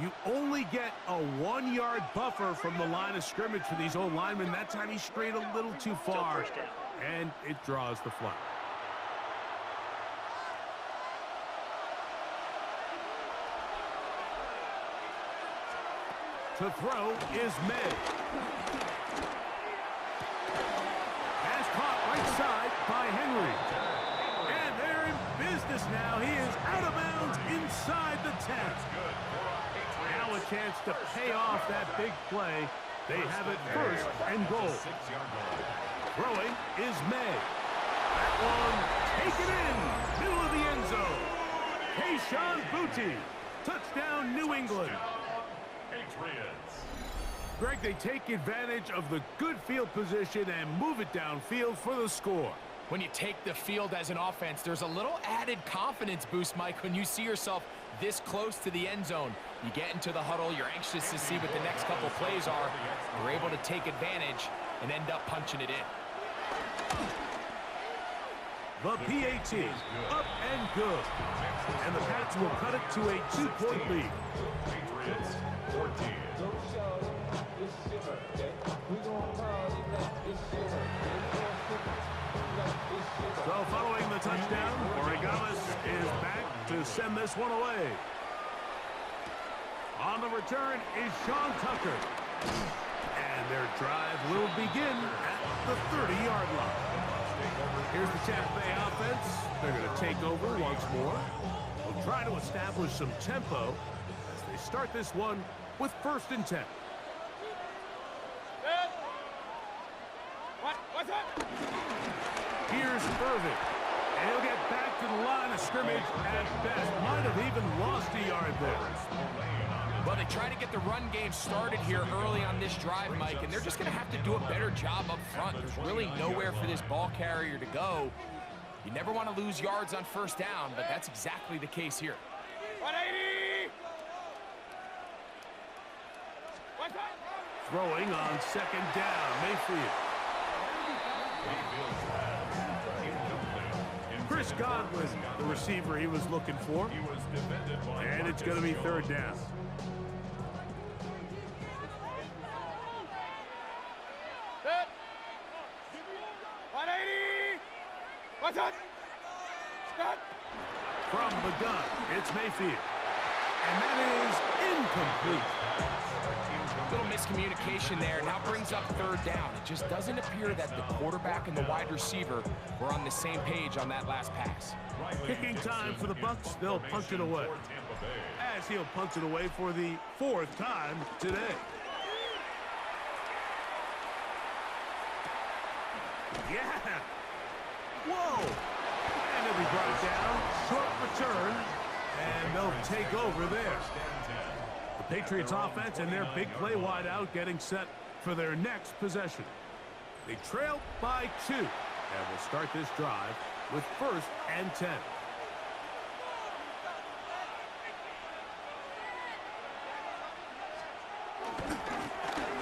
Speaker 1: You only get a 1-yard buffer from the line of scrimmage for these old linemen. That time he strayed a little too far, and it draws the flag. To throw is May. Has caught right side by Henry. And they're in business now. He is out of bounds inside the 10. Now a chance to pay off that big play. They have it 1st and goal. Throwing is May. That one taken in. Middle of the end zone. Kayshon Boutte. Touchdown, New England. Greg, they take advantage of the good field position and move it downfield for the score.
Speaker 2: When you take the field as an offense, there's a little added confidence boost, Mike, when you see yourself this close to the end zone. You get into the huddle, you're anxious to see what the next couple plays are. You're able to take advantage and end up punching it in.
Speaker 1: The PAT, up and good. And the Pats will cut it to a 2-point lead.
Speaker 3: Patriots 14.
Speaker 1: So following the touchdown, Borregales is back to send this one away. On the return is Sean Tucker. And their drive will begin at the 30-yard line. Here's the Tampa Bay offense. They're going to take over once more. They'll try to establish some tempo as they start this one with 1st and 10.
Speaker 4: What's that?
Speaker 1: Here's Irving. And he'll get back to the line of scrimmage at best. Might have even lost a yard there.
Speaker 2: Well, they try to get the run game started here early on this drive, Mike, and they're just going to have to do a better job up front. There's really nowhere for this ball carrier to go. You never want to lose yards on 1st down, but that's exactly the case here.
Speaker 4: 180! What's that?
Speaker 1: Throwing on 2nd down, Mayfield. Chris Godwin, the receiver he was looking for. And it's going to be 3rd down.
Speaker 4: Set. 180! What's that? Stop!
Speaker 1: From the gun, it's Mayfield. And that is incomplete.
Speaker 2: Little miscommunication there. Now brings up 3rd down. It just doesn't appear that the quarterback and the wide receiver were on the same page on that last pass.
Speaker 1: Kicking time for the Bucs. They'll punch it away. As he'll punch it away for the 4th time today. Yeah. Whoa. And it'll be brought down. Short return. And they'll take over there. The Patriots offense and their big play wideout getting set for their next possession. They trail by 2. And will start this drive with 1st and 10.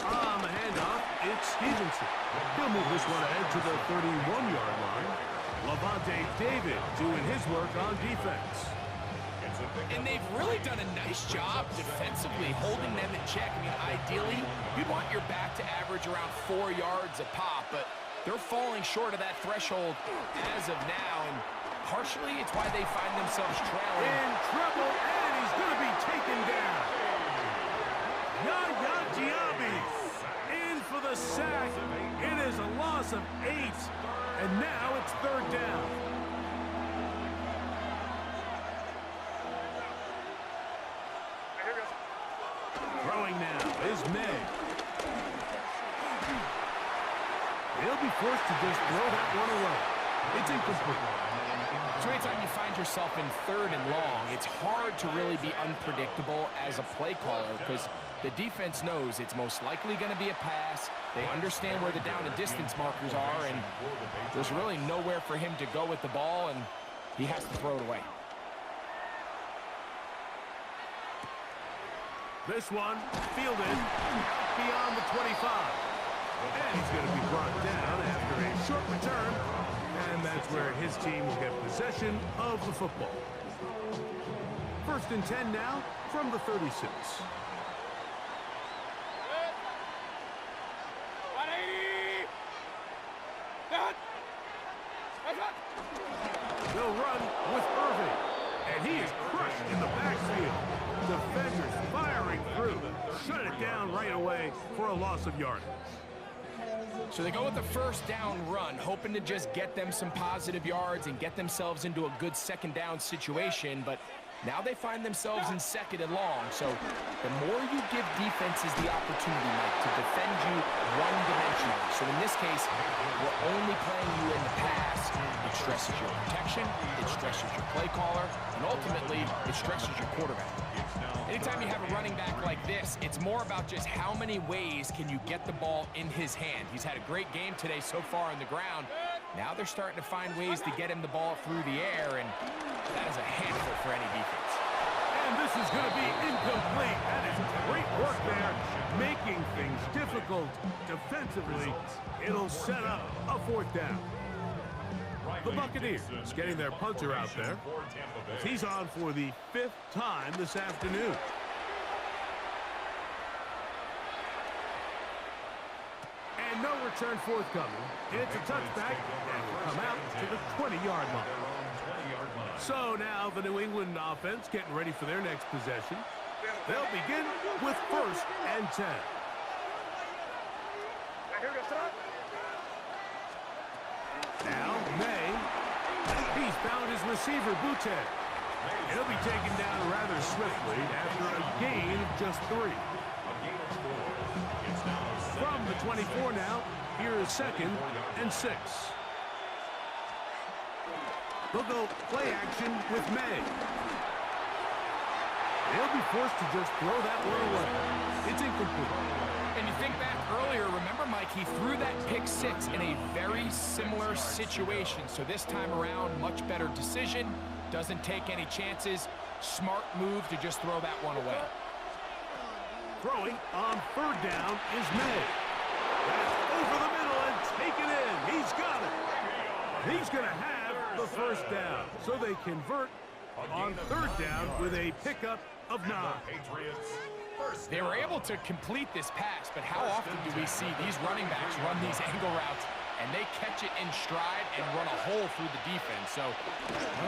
Speaker 1: On the handoff, it's Stevenson. He'll move this one ahead to the 31-yard line. Levante David doing his work on defense.
Speaker 2: And they've really done a nice job defensively holding them in check. I mean, ideally, you'd want your back to average around 4 yards a pop, but they're falling short of that threshold as of now, and partially it's why they find themselves trailing.
Speaker 1: In trouble, and he's going to be taken down. H.B.I.C. in for the sack. It is a loss of 8, and now it's 3rd down. Throwing now is May. He'll be forced to just throw that one away. It's incomplete.
Speaker 2: So anytime you find yourself in 3rd and long, it's hard to really be unpredictable as a play caller because the defense knows it's most likely going to be a pass. They understand where the down and distance markers are, and there's really nowhere for him to go with the ball, and he has to throw it away.
Speaker 1: This one fielded beyond the 25. And he's going to be brought down after a short return. And that's where his team will get possession of the football. 1st and 10 now from the 36.
Speaker 4: 180! Set. What's that?
Speaker 1: They'll run with Irving. And he is crushed in the backfield. Defenders firing through. Shut it down right away for a loss of yardage.
Speaker 2: So they go with the 1st down run, hoping to just get them some positive yards and get themselves into a good 2nd down situation, but now they find themselves in 2nd and long. So the more you give defenses the opportunity, Mike, to defend you one-dimensionally. So in this case, we're only playing you in the pass. It stresses your protection, it stresses your play caller, and ultimately, it stresses your quarterback. Anytime you have a running back like this, it's more about just how many ways can you get the ball in his hand. He's had a great game today so far on the ground. Now they're starting to find ways to get him the ball through the air, and that is a handful for any defense.
Speaker 1: And this is going to be incomplete. That is great work there, making things difficult defensively. It'll set up a 4th down. The Buccaneers getting their punter out there. He's on for the 5th time this afternoon. And no return forthcoming. It's a touchback and will come out to the 20-yard line. So now the New England offense getting ready for their next possession. They'll begin with 1st and 10. Now May. He's found his receiver, Butte. He'll be taken down rather swiftly after a gain of just 3. From the 24 now, here is 2nd and 6. They'll go play action with May. They'll be forced to just throw that one away. It's incomplete.
Speaker 2: And you think back earlier, remember, Mike, he threw that pick 6 in a very similar situation. So this time around, much better decision. Doesn't take any chances. Smart move to just throw that one away.
Speaker 1: Throwing on 3rd down is May. That's over the middle and taken in. He's got it. He's going to have the 1st down. So they convert on 3rd down with a pickup of 9.
Speaker 2: They were able to complete this pass, but how often do we see these running backs run these angle routes and they catch it in stride and run a hole through the defense? So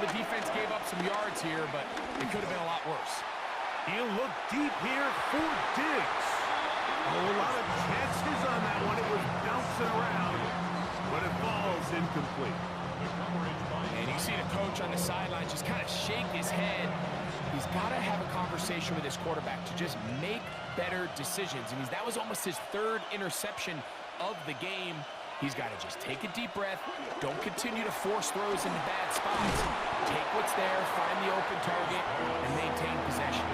Speaker 2: the defense gave up some yards here, but it could have been a lot worse.
Speaker 1: He'll look deep here for Diggs. A lot of chances on that one. It was bouncing around, but it falls incomplete.
Speaker 2: And you see the coach on the sideline just kind of shake his head. He's got to have a conversation with his quarterback to just make better decisions. I mean, that was almost his 3rd interception of the game. He's got to just take a deep breath. Don't continue to force throws into bad spots. Take what's there, find the open target, and maintain possession.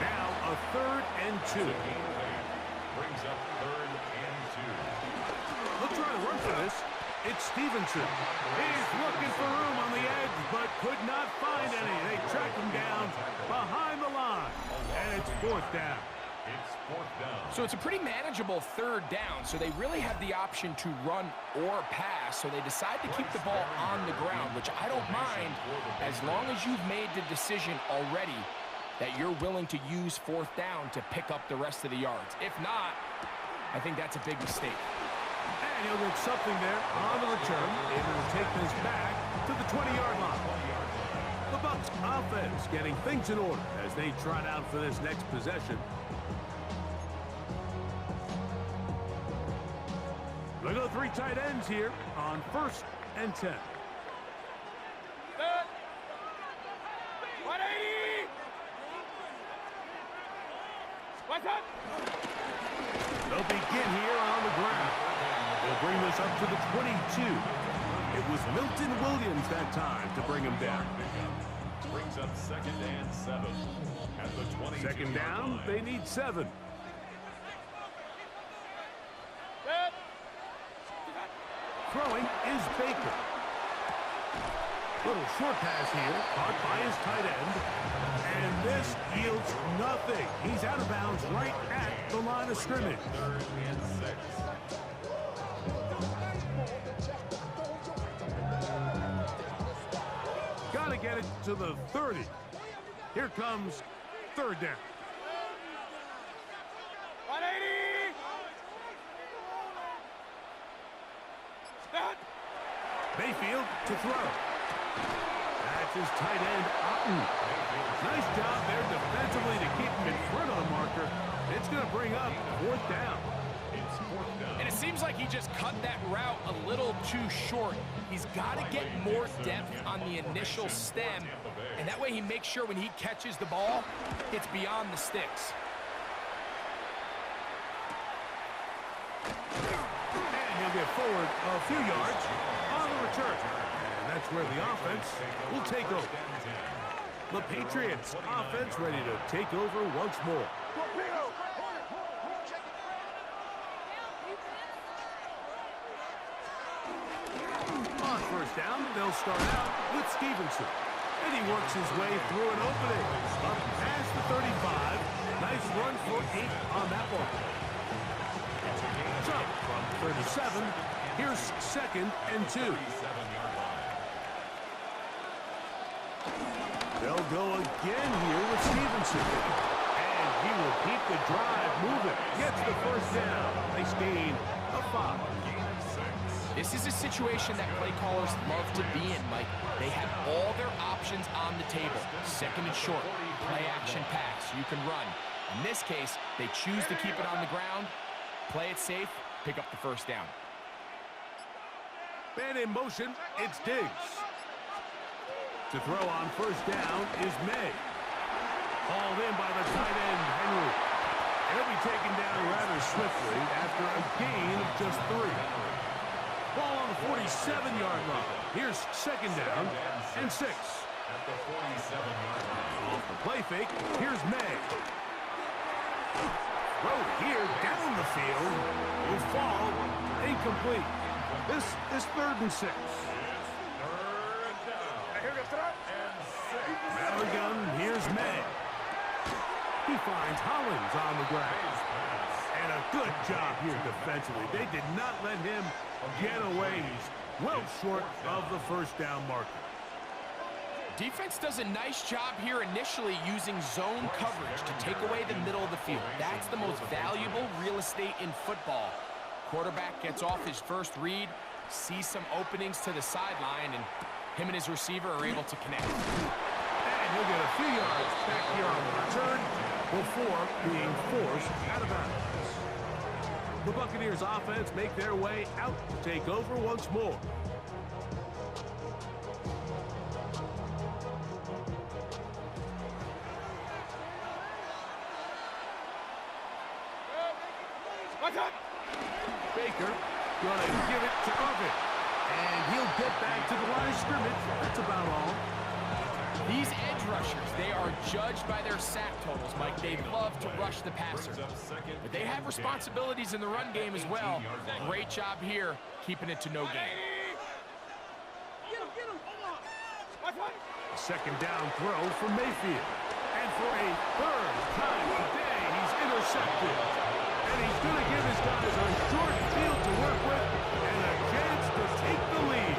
Speaker 1: Now a 3rd and 2.
Speaker 3: Brings up 3rd and 2.
Speaker 1: They'll try to run for this. It's Stevenson. He's looking for room on the edge, but could not find any. They track him down behind the line, and it's 4th down.
Speaker 3: It's 4th down.
Speaker 2: So it's a pretty manageable 3rd down, so they really have the option to run or pass, so they decide to keep the ball on the ground, which I don't mind as long as you've made the decision already that you're willing to use 4th down to pick up the rest of the yards. If not, I think that's a big mistake.
Speaker 1: And he'll get something there on the return, able to take this back to the 20-yard line. The Bucs offense getting things in order as they trot out for this next possession. They'll go 3 tight ends here on 1st and 10.
Speaker 4: 180! What's up?
Speaker 1: They'll begin here on the ground. They'll bring this up to the 22. It was Milton Williams that time to bring him down.
Speaker 3: Brings up 2nd and 7 at the 22.
Speaker 1: 2nd down, they need 7. Throwing is Baker. Little short pass here, caught by his tight end. And this yields nothing. He's out of bounds right at the line of scrimmage.
Speaker 3: 3rd and 6.
Speaker 1: Got to get it to the 30. Here comes 3rd down.
Speaker 4: 180! Stop!
Speaker 1: Mayfield to throw. That's his tight end, Otten. Nice job there defensively to keep him in front of the marker. It's going to bring up 4th down.
Speaker 3: It's 4th down.
Speaker 2: And it seems like he just cut that route a little too short. He's got to get more depth on the initial stem, and that way he makes sure when he catches the ball, it's beyond the sticks.
Speaker 1: And he'll get forward a few yards on the return. And that's where the offense will take over. The Patriots offense ready to take over once more. On 1st down, they'll start out with Stevenson. And he works his way through an opening. Up past the 35. Nice run for 8 on that one. So, from 37, here's 2nd and 2. They'll go again here with Stevenson. And he will keep the drive moving. Gets the first down. They gain a 5.
Speaker 2: This is a situation that play callers love to be in, Mike. They have all their options on the table. Second and short, play action pass. You can run. In this case, they choose to keep it on the ground, play it safe, pick up the first down.
Speaker 1: Man in motion, it's Diggs. To throw on first down is May. Hauled in by the tight end, Henry. He'll be taken down rather swiftly after a gain of just 3. Ball on the 47-yard line. Here's second down and 6.
Speaker 3: At the 47-yard line.
Speaker 1: Off the play fake, here's May. Throw here down the field. Will fall incomplete. This is 3rd and 6.
Speaker 3: Third down. And 6.
Speaker 1: Madigan, here's May. He finds Hollins on the ground. And a good job here defensively. They did not let him get away. He's well short of the first down marker.
Speaker 2: Defense does a nice job here initially using zone coverage to take away the middle of the field. That's the most valuable real estate in football. Quarterback gets off his first read, sees some openings to the sideline, and him and his receiver are able to connect.
Speaker 1: And he'll get a few yards back here on the return before being forced out of bounds. The Buccaneers offense make their way out to take over once more. Baker going to give it to Irvin. And he'll get back to the line of scrimmage. That's about all.
Speaker 2: These edge rushers, they are judged by their sack totals, Mike. They love to rush the passer. But they have responsibilities in the run game as well. Great job here, keeping it to no gain.
Speaker 1: Second down throw for Mayfield. And for a 3rd time today, he's intercepted. And he's going to give his guys a short field to work with and a chance to take the lead.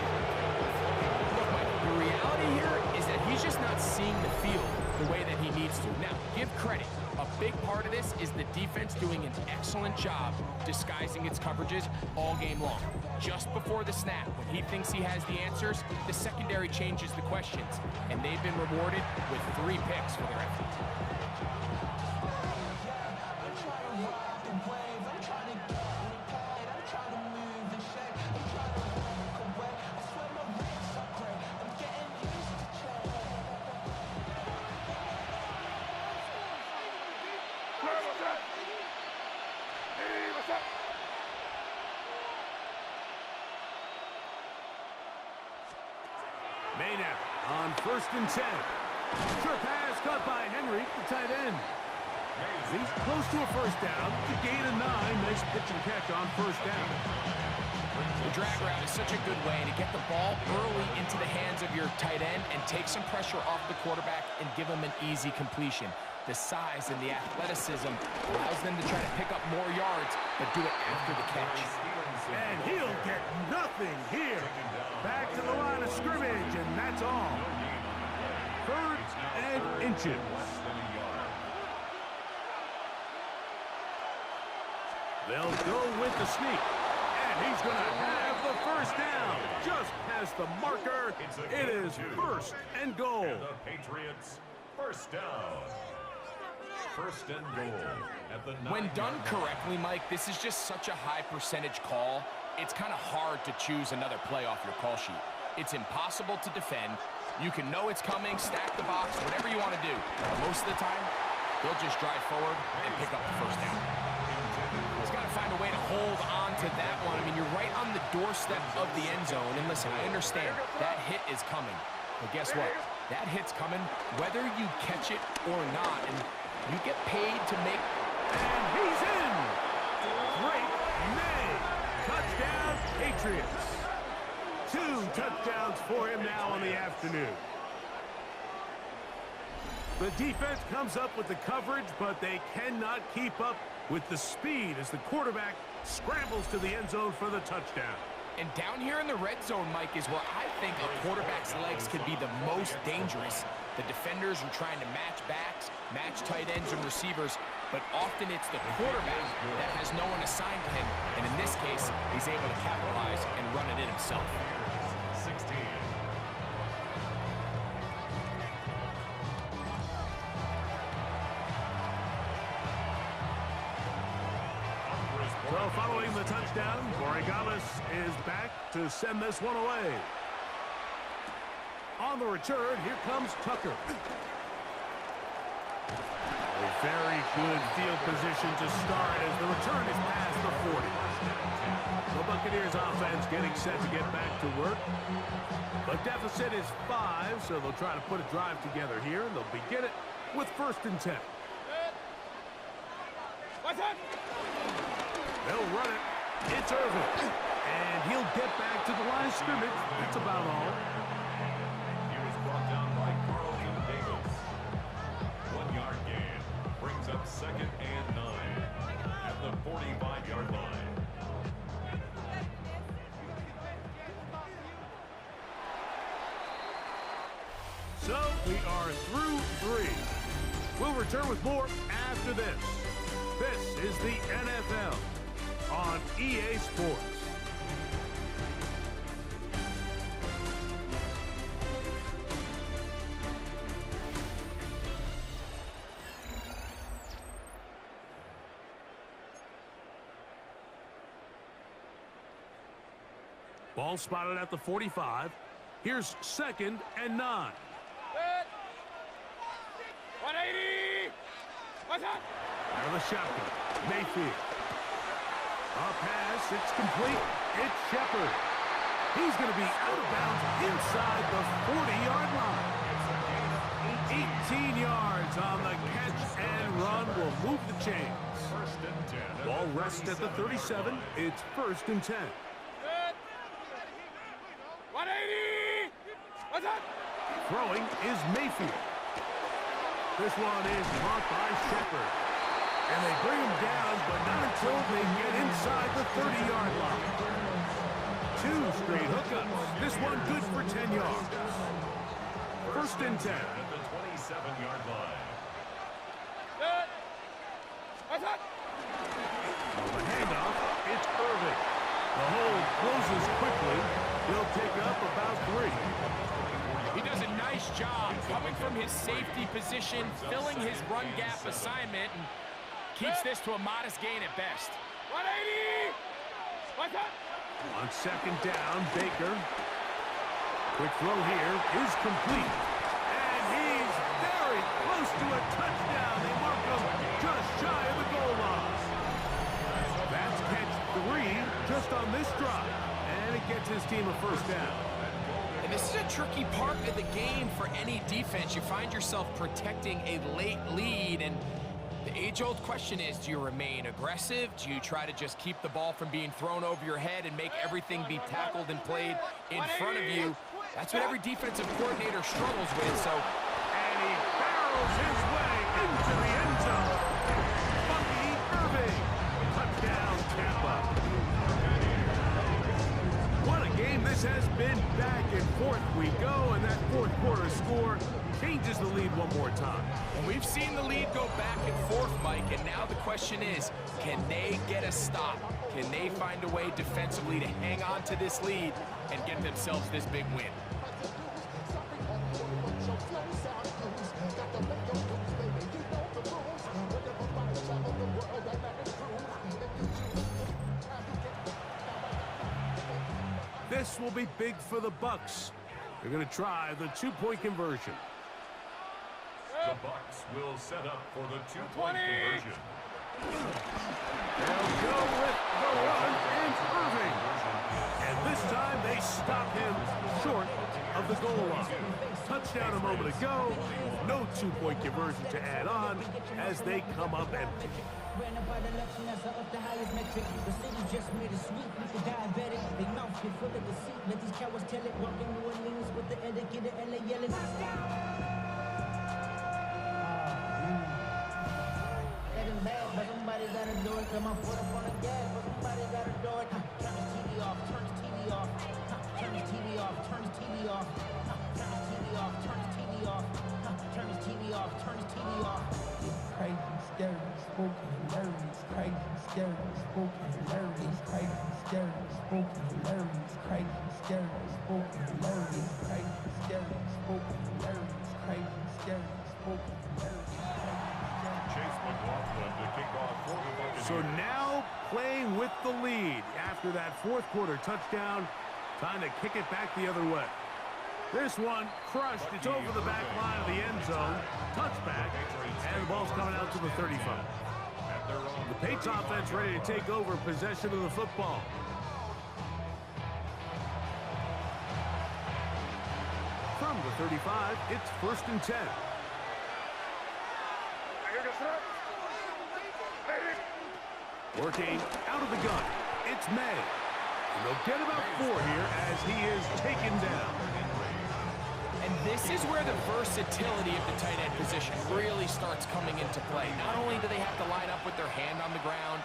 Speaker 2: Look, Mike, the reality here is that he's just not seeing the field the way that he needs to. Now, give credit. A big part of this is the defense doing an excellent job disguising its coverages all game long. Just before the snap, when he thinks he has the answers, the secondary changes the questions, and they've been rewarded with 3 picks for their effort.
Speaker 1: May now on 1st and 10. Sure pass caught by Henry, the tight end. He's close to a first down. To gain a 9. Nice pitch and catch on first down.
Speaker 2: The drag route is such a good way to get the ball early into the hands of your tight end and take some pressure off the quarterback and give him an easy completion. The size and the athleticism allows them to try to pick up more yards, but do it after the catch.
Speaker 1: And he'll get nothing here. Back to the line of scrimmage, and that's all. 3rd and inches. They'll go with the sneak. And he's going to have the first down. Just past the marker. It is 1st and goal.
Speaker 3: And the Patriots, first down. 1st and goal at the 9.
Speaker 2: When done correctly, Mike, this is just such a high percentage call. It's kind of hard to choose another play off your call sheet. It's impossible to defend. You can know it's coming, stack the box, whatever you want to do. But most of the time, they'll just drive forward and pick up the first down. He's got to find a way to hold on to that one. I mean, you're right on the doorstep of the end zone. And listen, I understand that hit is coming. But guess what? That hit's coming whether you catch it or not. And you get paid to make...
Speaker 1: And he's in! Great May! Touchdown, Patriots! 2 touchdowns for him now on the afternoon. The defense comes up with the coverage, but they cannot keep up with the speed as the quarterback scrambles to the end zone for the touchdown.
Speaker 2: And down here in the red zone, Mike, is where I think a quarterback's legs can be the most dangerous. The defenders are trying to match backs, match tight ends and receivers, but often it's the quarterback that has no one assigned to him, and in this case, he's able to capitalize and run it in himself.
Speaker 3: 16.
Speaker 1: So following the touchdown, Borregales is back to send this one away. On the return, here comes Tucker. A very good field position to start as the return is past the 40. The Buccaneers offense getting set to get back to work. The deficit is 5, so they'll try to put a drive together here, and they'll begin it with 1st and 10. They'll run it. It's Irvin. And he'll get back to the line of scrimmage. That's about all.
Speaker 3: He was brought down by Carlton Davis. 1-yard gain brings up 2nd and 9 at the 45-yard line.
Speaker 1: So we are through 3. We'll return with more after this. This is the NFL on EA Sports. Ball spotted at the 45. Here's 2nd and 9.
Speaker 4: 180. What's up?
Speaker 1: Out of the shotgun, Mayfield. A pass, it's complete. It's Shepard. He's going to be out of bounds inside the 40-yard line. 18 yards on the catch and run will move the chains.
Speaker 3: 1st and 10.
Speaker 1: Ball rests at the 37. It's 1st and 10.
Speaker 4: 180. What's up?
Speaker 1: Throwing is Mayfield. This one is caught by Shepard. And they bring him down, but not until they get inside the 30-yard line. 2 straight hookups. This one good for 10 yards. 1st and 10.
Speaker 3: At the 27-yard line.
Speaker 4: What's up?
Speaker 1: The handoff, it's Irving. The hole closes quickly. He'll take up about 3.
Speaker 2: He does a nice job coming from his safety position, filling his run gap assignment, and keeps this to a modest gain at best.
Speaker 4: 180. What's up?
Speaker 1: On 2nd down, Baker. Quick throw here is complete. And he's very close to a touchdown. They mark him just shy of the goal line. That's catch 3 just on this drive. And it gets his team a 1st down.
Speaker 2: And this is a tricky part of the game for any defense. You find yourself protecting a late lead, and the age-old question is, do you remain aggressive? Do you try to just keep the ball from being thrown over your head and make everything be tackled and played in front of you? That's what every defensive coordinator struggles with, so...
Speaker 1: And he barrels his way into the end zone. Bucky Irving. Touchdown, Tampa. What a game this has been. Back and forth we go, and that 4th quarter score changes the lead one more time.
Speaker 2: And we've seen the lead go back and forth, Mike, and now the question is, can they get a stop? Can they find a way defensively to hang on to this lead and get themselves this big win?
Speaker 1: This will be big for the Bucs. They're going to try the 2-point conversion.
Speaker 3: The Bucs will set up for the 2-point conversion.
Speaker 1: They'll go with the run and Irving. And this time they stop him short of the goal line. Touchdown a moment ago. No 2-point conversion to add on as they come up empty.
Speaker 7: Ran up by the election as up the highest metric. The city just made it sweet. People diabetic. They mouth get full of deceit. Let these cowards tell it. Walking New Orleans with the etiquette of LA yelling. Getting bad, but somebody gotta do it. Come on, put up on the gas, but somebody gotta do it. Turn the TV off, turn the TV off.
Speaker 1: with the lead after that fourth quarter touchdown. Time to kick it back the other way. This one crushed. It's over the back line of the end zone. Touchback. And the ball's coming out to the 35. The Patriots offense ready to take over possession of the football. From the 35, it's 1st and 10. Working out of the gun. It's May. And they'll get about 4 here as he is taken down.
Speaker 2: And this is where the versatility of the tight end position really starts coming into play. Not only do they have to line up with their hand on the ground,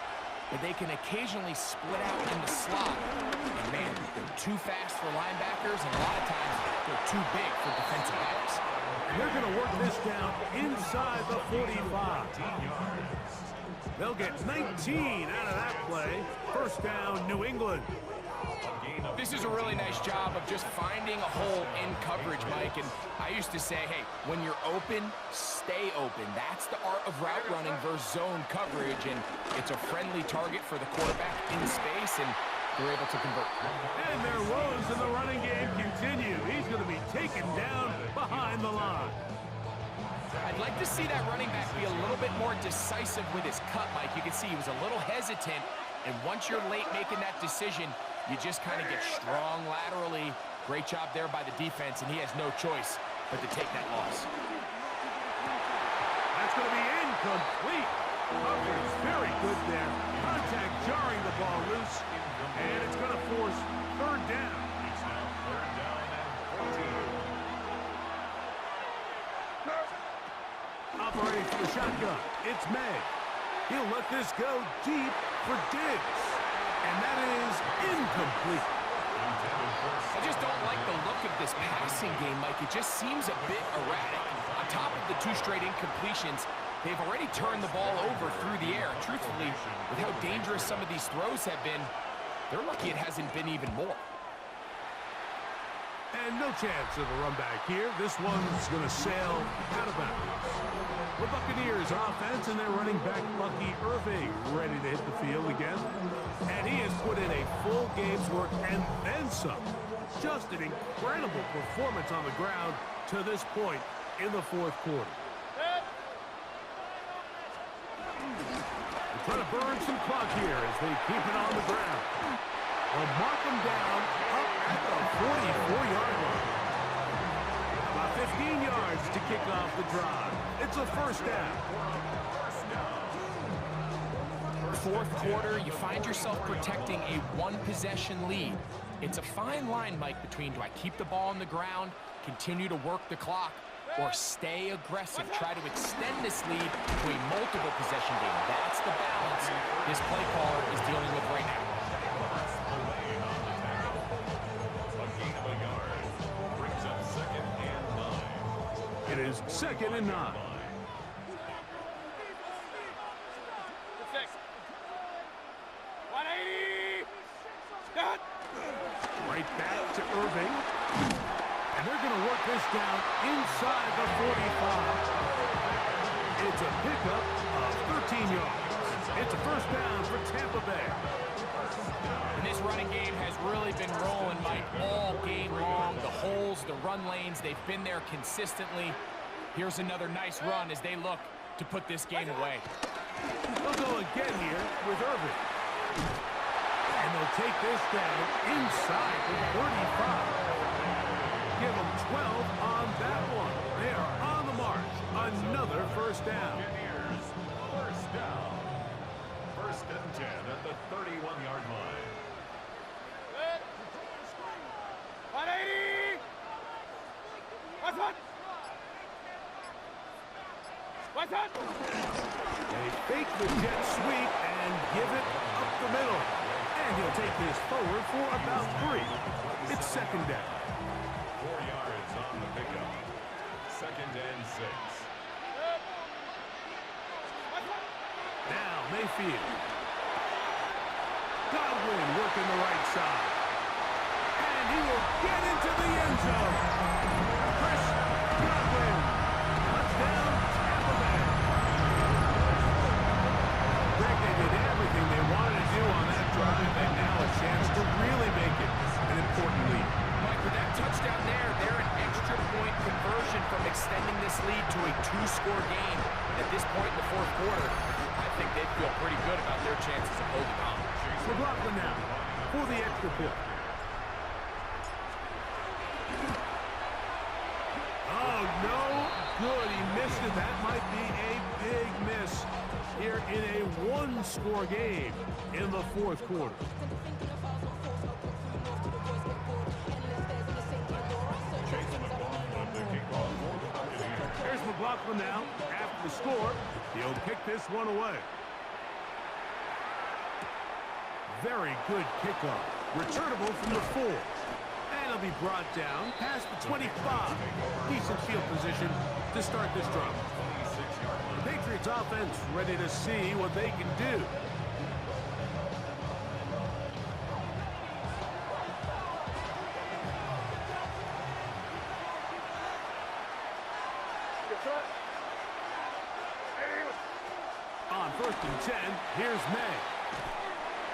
Speaker 2: but they can occasionally split out in the slot. And man, they're too fast for linebackers, and a lot of times they're too big for defensive backs.
Speaker 1: And they're going to work this down inside the 45. They'll get 19 out of that play. First down, New England.
Speaker 2: This is a really nice job of just finding a hole in coverage, Mike. And I used to say, hey, when you're open, stay open. That's the art of route running versus zone coverage. And it's a friendly target for the quarterback in space, and they're able to convert.
Speaker 1: And their woes in the running game continue. He's going to be taken down behind the line.
Speaker 2: I'd like to see that running back be a little bit more decisive with his cut, Mike. You can see he was a little hesitant, and once you're late making that decision, you just kind of get strong laterally. Great job there by the defense, and he has no choice but to take that loss.
Speaker 1: That's going to be incomplete. Coverage very good there. Contact jarring the ball loose, and it's going to force 3rd down.
Speaker 3: It's now 3rd down and 14.
Speaker 1: Operating for the shotgun, it's May. He'll let this go deep for Diggs. And that is incomplete.
Speaker 2: I just don't like the look of this passing game, Mike. It just seems a bit erratic. On top of the 2 straight incompletions, they've already turned the ball over through the air. And truthfully, with how dangerous some of these throws have been, they're lucky it hasn't been even more.
Speaker 1: And no chance of a run back here. This one's going to sail out of bounds. The Buccaneers offense and their running back, Bucky Irving, ready to hit the field again. And he has put in a full game's work and then some. Just an incredible performance on the ground to this point in the 4th quarter. They're trying to burn some clock here as they keep it on the ground. They'll mark them down up at the 44-yard line. About 15 yards to kick off the drive. It's a 1st down.
Speaker 2: 4th quarter, you find yourself protecting a 1-possession lead. It's a fine line, Mike, between do I keep the ball on the ground, continue to work the clock, or stay aggressive, try to extend this lead to a multiple possession game. That's the balance this play caller is dealing with right now.
Speaker 3: It
Speaker 1: is 2nd and 9. Right back to Irving. And they're going to work this down inside the 45. It's a pickup of 13 yards. It's a 1st down for Tampa Bay.
Speaker 2: And this running game has really been rolling, Mike, all game long. The holes, the run lanes, they've been there consistently. Here's another nice run as they look to put this game away.
Speaker 1: They'll go again here with Irving. And they'll take this down inside the 35. Give them 12 on that one. They are on the march. Another 1st down.
Speaker 3: Buccaneers, 1st down. 1st and 10 at the 31-yard line.
Speaker 4: 180! What's up? What's up?
Speaker 1: They fake the jet sweep and give it up the middle. And he'll take this forward for about 3. It's 2nd down.
Speaker 3: 4 yards on the pickup. 2nd and 6.
Speaker 1: Now Mayfield. Godwin working the right side. And he will get into the end zone. Chris Godwin. Touchdown, Tampa Bay. Greg, they did everything they wanted to do on that
Speaker 2: one-score game. At this point in the fourth quarter, I think they feel pretty good about their chances of holding on.
Speaker 1: McLaughlin now for the extra point. Oh, no good. He missed it. That might be a big miss here in a one-score game in the fourth quarter. Here's McLaughlin now after the score. He'll kick this one away. Very good kickoff. Returnable from the 4. And it'll be brought down past the 25. Decent field position to start this drive. The Patriots offense ready to see what they can do. On 1st and 10, here's May.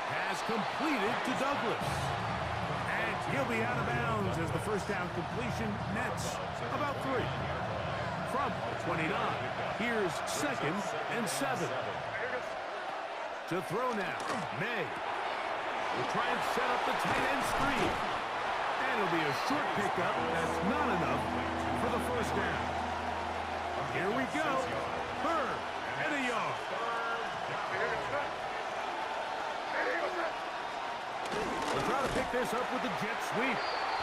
Speaker 1: Has completed to Douglas. And he'll be out of bounds as the first down completion nets about 3. From the 29, here's 2nd and 7. To throw now, May will try and set up the tight end screen. And it'll be a short pickup that's not enough for the first down. Here we go. 3rd and a yard. We'll try to pick this up with the jet sweep.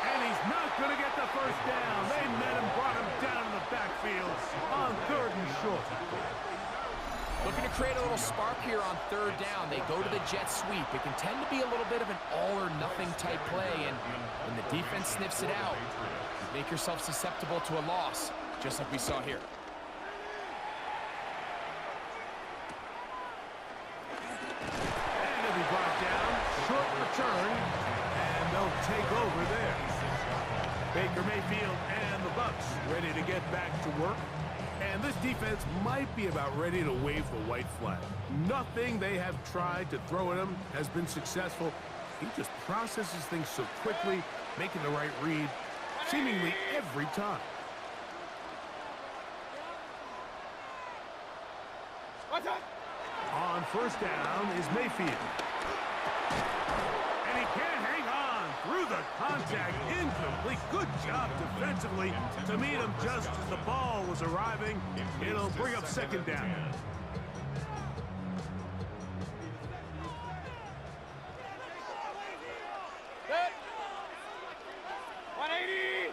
Speaker 1: And he's not going to get the first down. They met him, brought him down in the backfield on 3rd and short.
Speaker 2: Looking to create a little spark here on 3rd down. They go to the jet sweep. It can tend to be a little bit of an all-or-nothing type play. And when the defense sniffs it out, you make yourself susceptible to a loss, just like we saw here.
Speaker 1: Short return, and they'll take over there. Baker Mayfield and the Bucs ready to get back to work. And this defense might be about ready to wave the white flag. Nothing they have tried to throw at him has been successful. He just processes things so quickly, making the right read seemingly every time. On 1st down is Mayfield. And he can't hang on through the contact. Incomplete. Good job defensively to meet him just as the ball was arriving. It'll bring up 2nd down.
Speaker 4: Set. 180.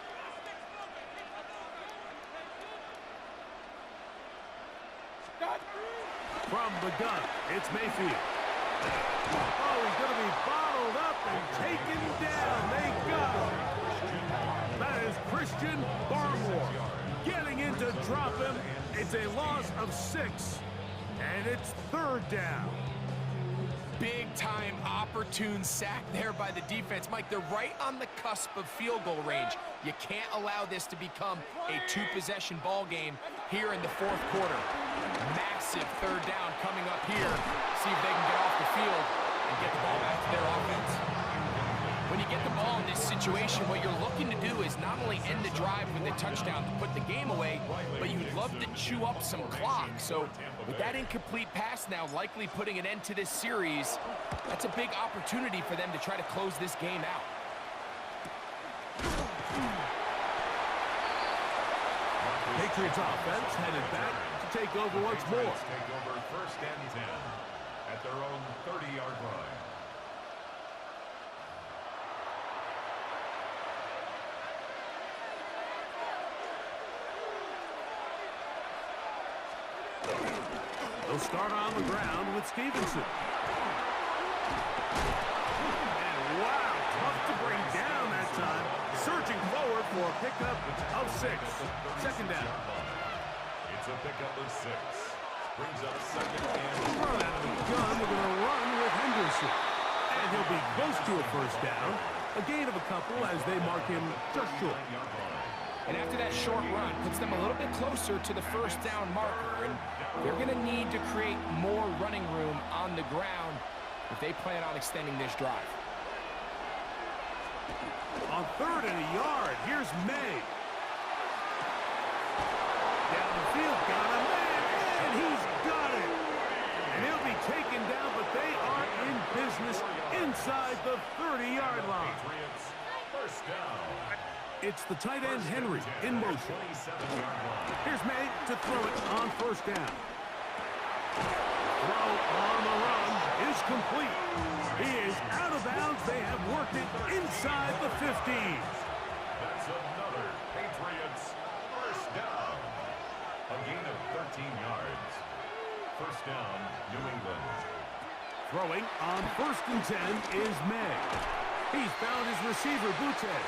Speaker 4: Got.
Speaker 1: From the gun, it's Mayfield. Oh, he's going to be bottled up and taken down. They got him. That is Christian Barmore getting in to drop him. It's a loss of 6, and it's 3rd down.
Speaker 2: Big-time opportune sack there by the defense. Mike, they're right on the cusp of field goal range. You can't allow this to become a 2-possession ball game here in the fourth quarter. Massive 3rd down coming up here. See if they can get off the field and get the ball back to their offense. When you get the ball in this situation, what you're looking to do is not only end the drive with a touchdown to put the game away, but you'd love to chew up some clock. So with that incomplete pass now likely putting an end to this series, that's a big opportunity for them to try to close this game out.
Speaker 1: Patriots offense headed back to take over once more.
Speaker 3: Take over 1st and 10 at their own 30-yard line.
Speaker 1: They'll start on the ground with Stevenson. And wow, tough to bring down that time. Surging forward for a pickup of 6. 2nd down.
Speaker 3: It's a pickup of 6. Brings up 2nd and
Speaker 1: Run out of the gun. They're going to run with Henderson. And he'll be close to a 1st down. A gain of a couple as they mark him just short.
Speaker 2: And after that short run, puts them a little bit closer to the 1st down marker. And they're going to need to create more running room on the ground if they plan on extending this drive.
Speaker 1: On 3rd and a yard, here's May. Down the field, got him And he'll be taken down, but they are in business inside the 30-yard line.
Speaker 3: Patriots, first down.
Speaker 1: It's the tight end, Henry, in motion.
Speaker 3: 27-yard line.
Speaker 1: Here's May to throw it on first down. Throw on the run is complete. He is out of bounds. They have worked it inside the 15.
Speaker 3: That's another Patriots first down. A gain of 13 yards. First down, New England.
Speaker 1: Throwing on first and 10 is May. He's found his receiver, Butte.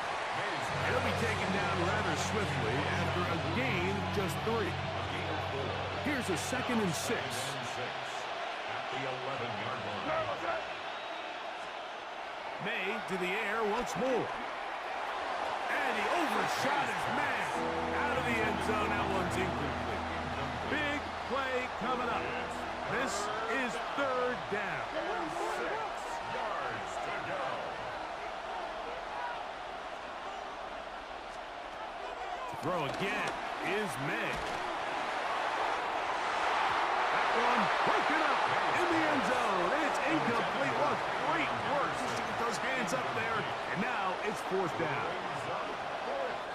Speaker 1: He'll be taken down rather swiftly after a gain of just 3. Here's a 2nd and 6.
Speaker 3: At the 11-yard line.
Speaker 1: May to the air once more. And he overshot his man. Out of the end zone, that one's incomplete. Big play coming up. This is 3rd down.
Speaker 3: 6 yards to go.
Speaker 1: Throw again is May. That one broken up in the end zone. It's incomplete. What great work to get those hands up there. And now it's 4th down.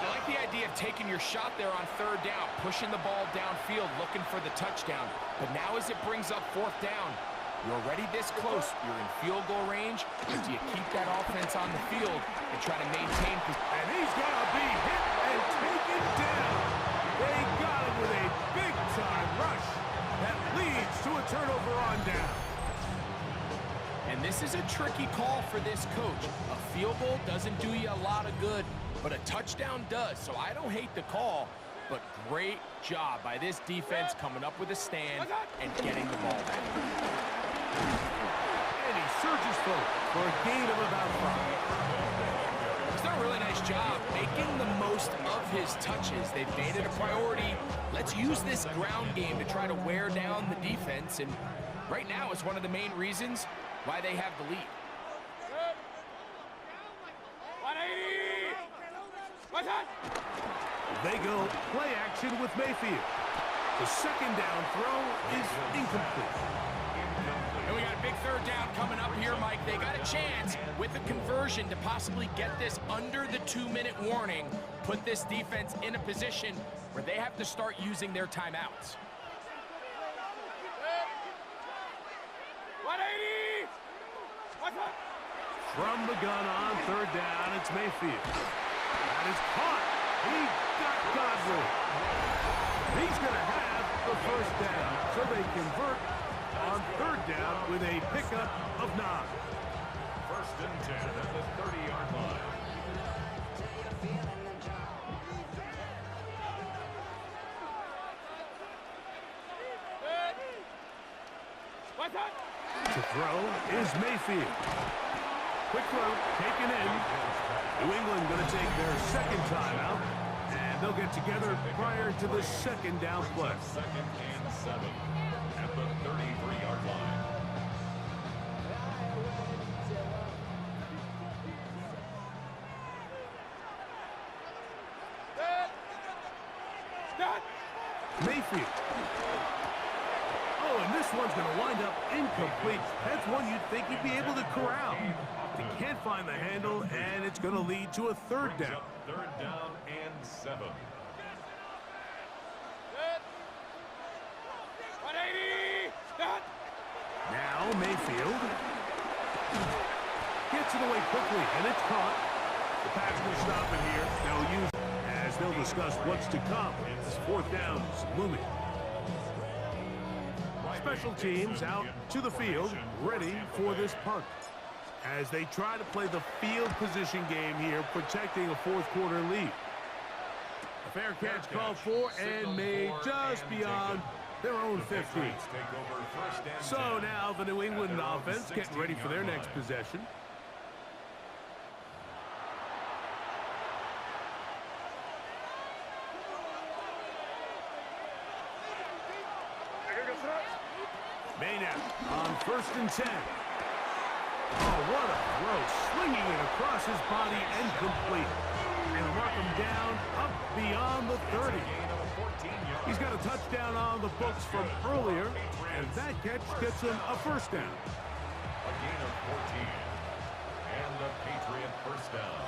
Speaker 2: I like the idea of taking your shot there on 3rd down, pushing the ball downfield, looking for the touchdown. But now as it brings up 4th down, you're already this close. You're in field goal range. But do you keep that offense on the field and try to maintain?
Speaker 1: And he's going to be hit and taken down. They got him with a big-time rush that leads to a turnover on down.
Speaker 2: And this is a tricky call for this coach. A field goal doesn't do you a lot of good, but a touchdown does. So I don't hate the call, but great job by this defense coming up with a stand and getting the ball back.
Speaker 1: And he surges forward for a gain of about 5.
Speaker 2: He's done a really nice job making the most of his touches. They've made it a priority. Let's use this ground game to try to wear down the defense, and right now it's one of the main reasons why they have the lead.
Speaker 4: 180! What's that?
Speaker 1: They go play action with Mayfield. The 2nd down throw is incomplete.
Speaker 2: And we got a big 3rd down coming up here, Mike. They got a chance with a conversion to possibly get this under the 2-minute warning, put this defense in a position where they have to start using their timeouts.
Speaker 4: 180! What's that?
Speaker 1: From the gun on 3rd down, it's Mayfield. That is caught. He got Godwin. He's going to have the 1st down, so they convert on 3rd down with a pickup of 9.
Speaker 3: 1st and 10 at the 30-yard line.
Speaker 4: What's that?
Speaker 1: To throw is Mayfield. Quick throw taken in. New England going to take their 2nd timeout, and they'll get together prior to the 2nd down play.
Speaker 3: 2nd and 7 at the 33-yard line.
Speaker 1: Mayfield. Oh, and this one's going to wind up incomplete. That's one you'd think he'd be able to corral. He can't find the handle, and it's going to lead to a 3rd down.
Speaker 3: 3rd down and 7.
Speaker 4: 180! Stop!
Speaker 1: Now Mayfield gets it away quickly, and it's caught. The Pats will stop it here. They'll use it as they'll discuss what's to come. It's 4th down looming. Special teams out to the field, ready for this punt. As they try to play the field position game here, protecting a 4th quarter lead. A fair catch called for and made just beyond their own 15. So now the New England offense getting ready for their next possession. Maynard on 1st and 10. Oh, what a throw. Slinging it across his body and complete. And mark him down up beyond the 30. He's got a touchdown on the books from earlier, and that catch gets him a first down.
Speaker 3: A gain of 14. And the Patriot first down.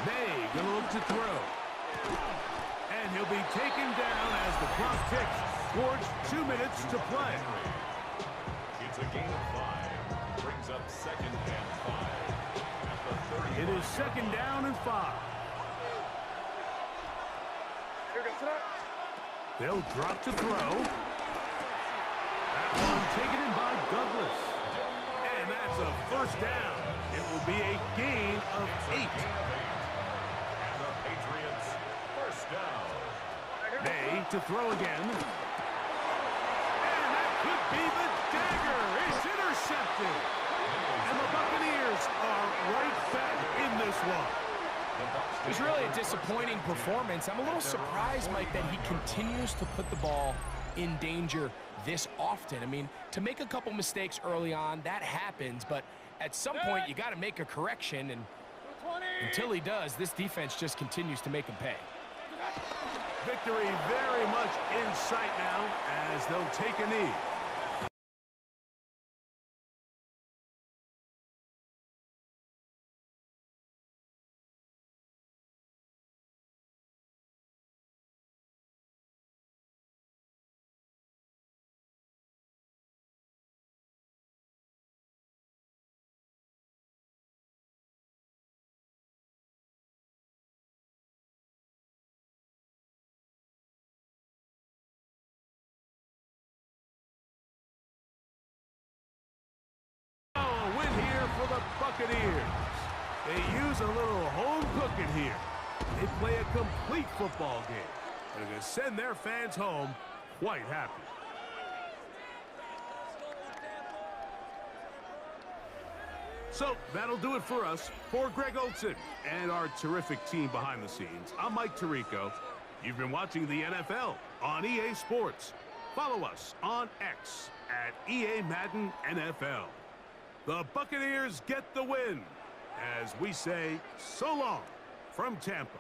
Speaker 1: May gonna look to throw. And he'll be taken down as the clock ticks towards 2 minutes to play.
Speaker 3: It's a gain of 5. Brings up second and 5. At the 30.
Speaker 1: It is second down and 5. They'll drop to throw. That one taken in by Douglas. And that's a first down. It will be a gain of 8.
Speaker 3: And the Patriots first down.
Speaker 1: May to throw again. And that could be the dagger. It's intercepted. And the Buccaneers are right back in this one.
Speaker 2: It was really a disappointing performance. I'm a little surprised, Mike, that he continues to put the ball in danger this often. I mean, to make a couple mistakes early on, that happens, but at some point you got to make a correction, and until he does, this defense just continues to make him pay.
Speaker 1: Victory very much in sight now as they'll take a knee. For the Buccaneers. They use a little home cooking here. They play a complete football game. They're going to send their fans home quite happy. So that'll do it for us. For Greg Olson and our terrific team behind the scenes, I'm Mike Tirico. You've been watching the NFL on EA Sports. Follow us on X at EA Madden NFL. The Buccaneers get the win as we say so long from Tampa.